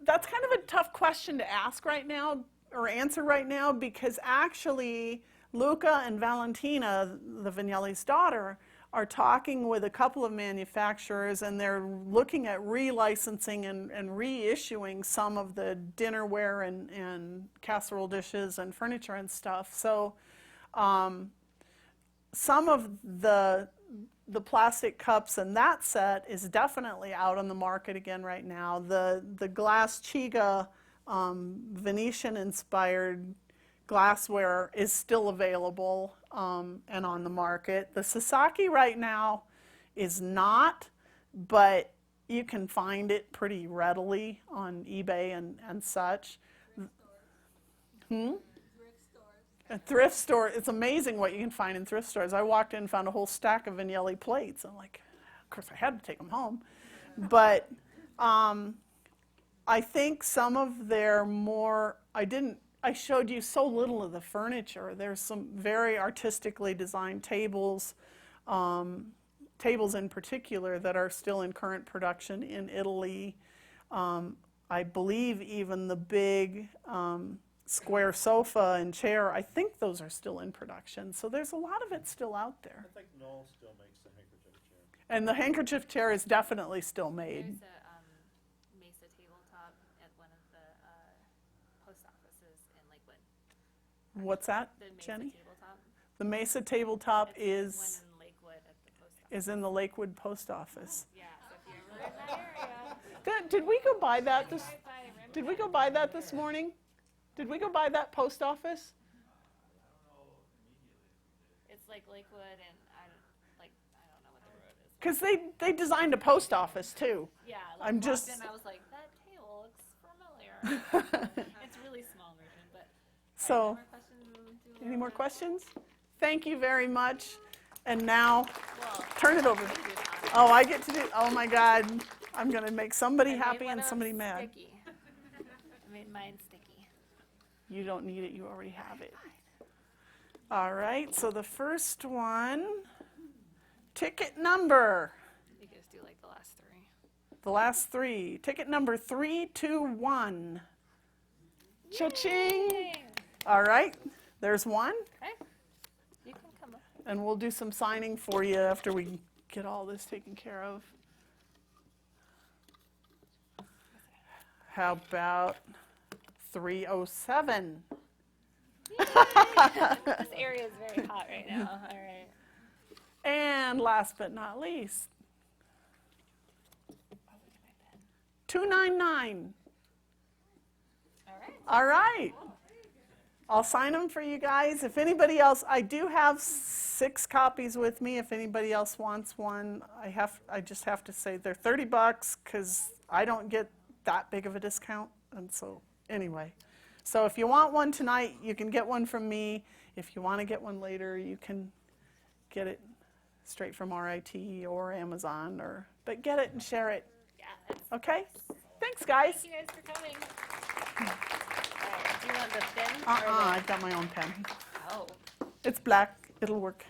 That's kind of a tough question to ask right now, or answer right now, because actually Luca and Valentina, the Vignelli's daughter, are talking with a couple of manufacturers, and they're looking at relicensing and reissuing some of the dinnerware and casserole dishes and furniture and stuff. So some of the plastic cups and that set is definitely out on the market again right now. The glass Chiga Venetian-inspired glassware is still available and on the market. The Sasaki right now is not, but you can find it pretty readily on eBay and such. Thrift store, it's amazing what you can find in thrift stores. I walked in and found a whole stack of Vignelli plates. I'm like, of course I had to take them home. But I think some of their more, I showed you so little of the furniture. There's some very artistically designed tables, tables in particular, that are still in current production in Italy. I believe even the big square sofa and chair, I think those are still in production. So there's a lot of it still out there. I think Noel still makes the handkerchief chair. And the handkerchief chair is definitely still made. There's a Mesa tabletop at one of the post offices in Lakewood. What's that, The Mesa Jenny? tabletop. The Mesa tabletop It's one is in Lakewood at the post office. in the Lakewood post office. Yeah, so if you're ever in that area, Did we go by that this? right by Remington. Did we go by that this morning? Did we go by that post office? It's like Lakewood, and I don't know what the road is. Because they designed a post office too. Yeah, I'm walked just- in, I was like, that table looks familiar. It's a really small version, but. So, any more questions? Thank you very much. And now, Well, turn it over. Oh, I get to do, oh my God. I'm going to make somebody I made happy one and of them somebody mad. Sticky. I made mine sticky. You don't need it, you already have it. All right, so the first one, ticket number. You can just do like the last three. The last three. Ticket number 321. Cha-ching. Dang. All right, there's one. Okay. You can come up. And we'll do some signing for you after we get all this taken care of. How about 307? This area is very hot right now. All right. And last but not least, 299. All right. All right. I'll sign them for you guys. If anybody else, I do have 6 copies with me. If anybody else wants one, I just have to say they're $30 because I don't get that big of a discount. And so anyway, so if you want one tonight, you can get one from me. If you want to get one later, you can get it straight from RIT or Amazon, but get it and share it. Yeah. Okay? Thanks, guys. Thank you guys for coming. Do you want the pen? I've got my own pen. Oh. It's black. It'll work.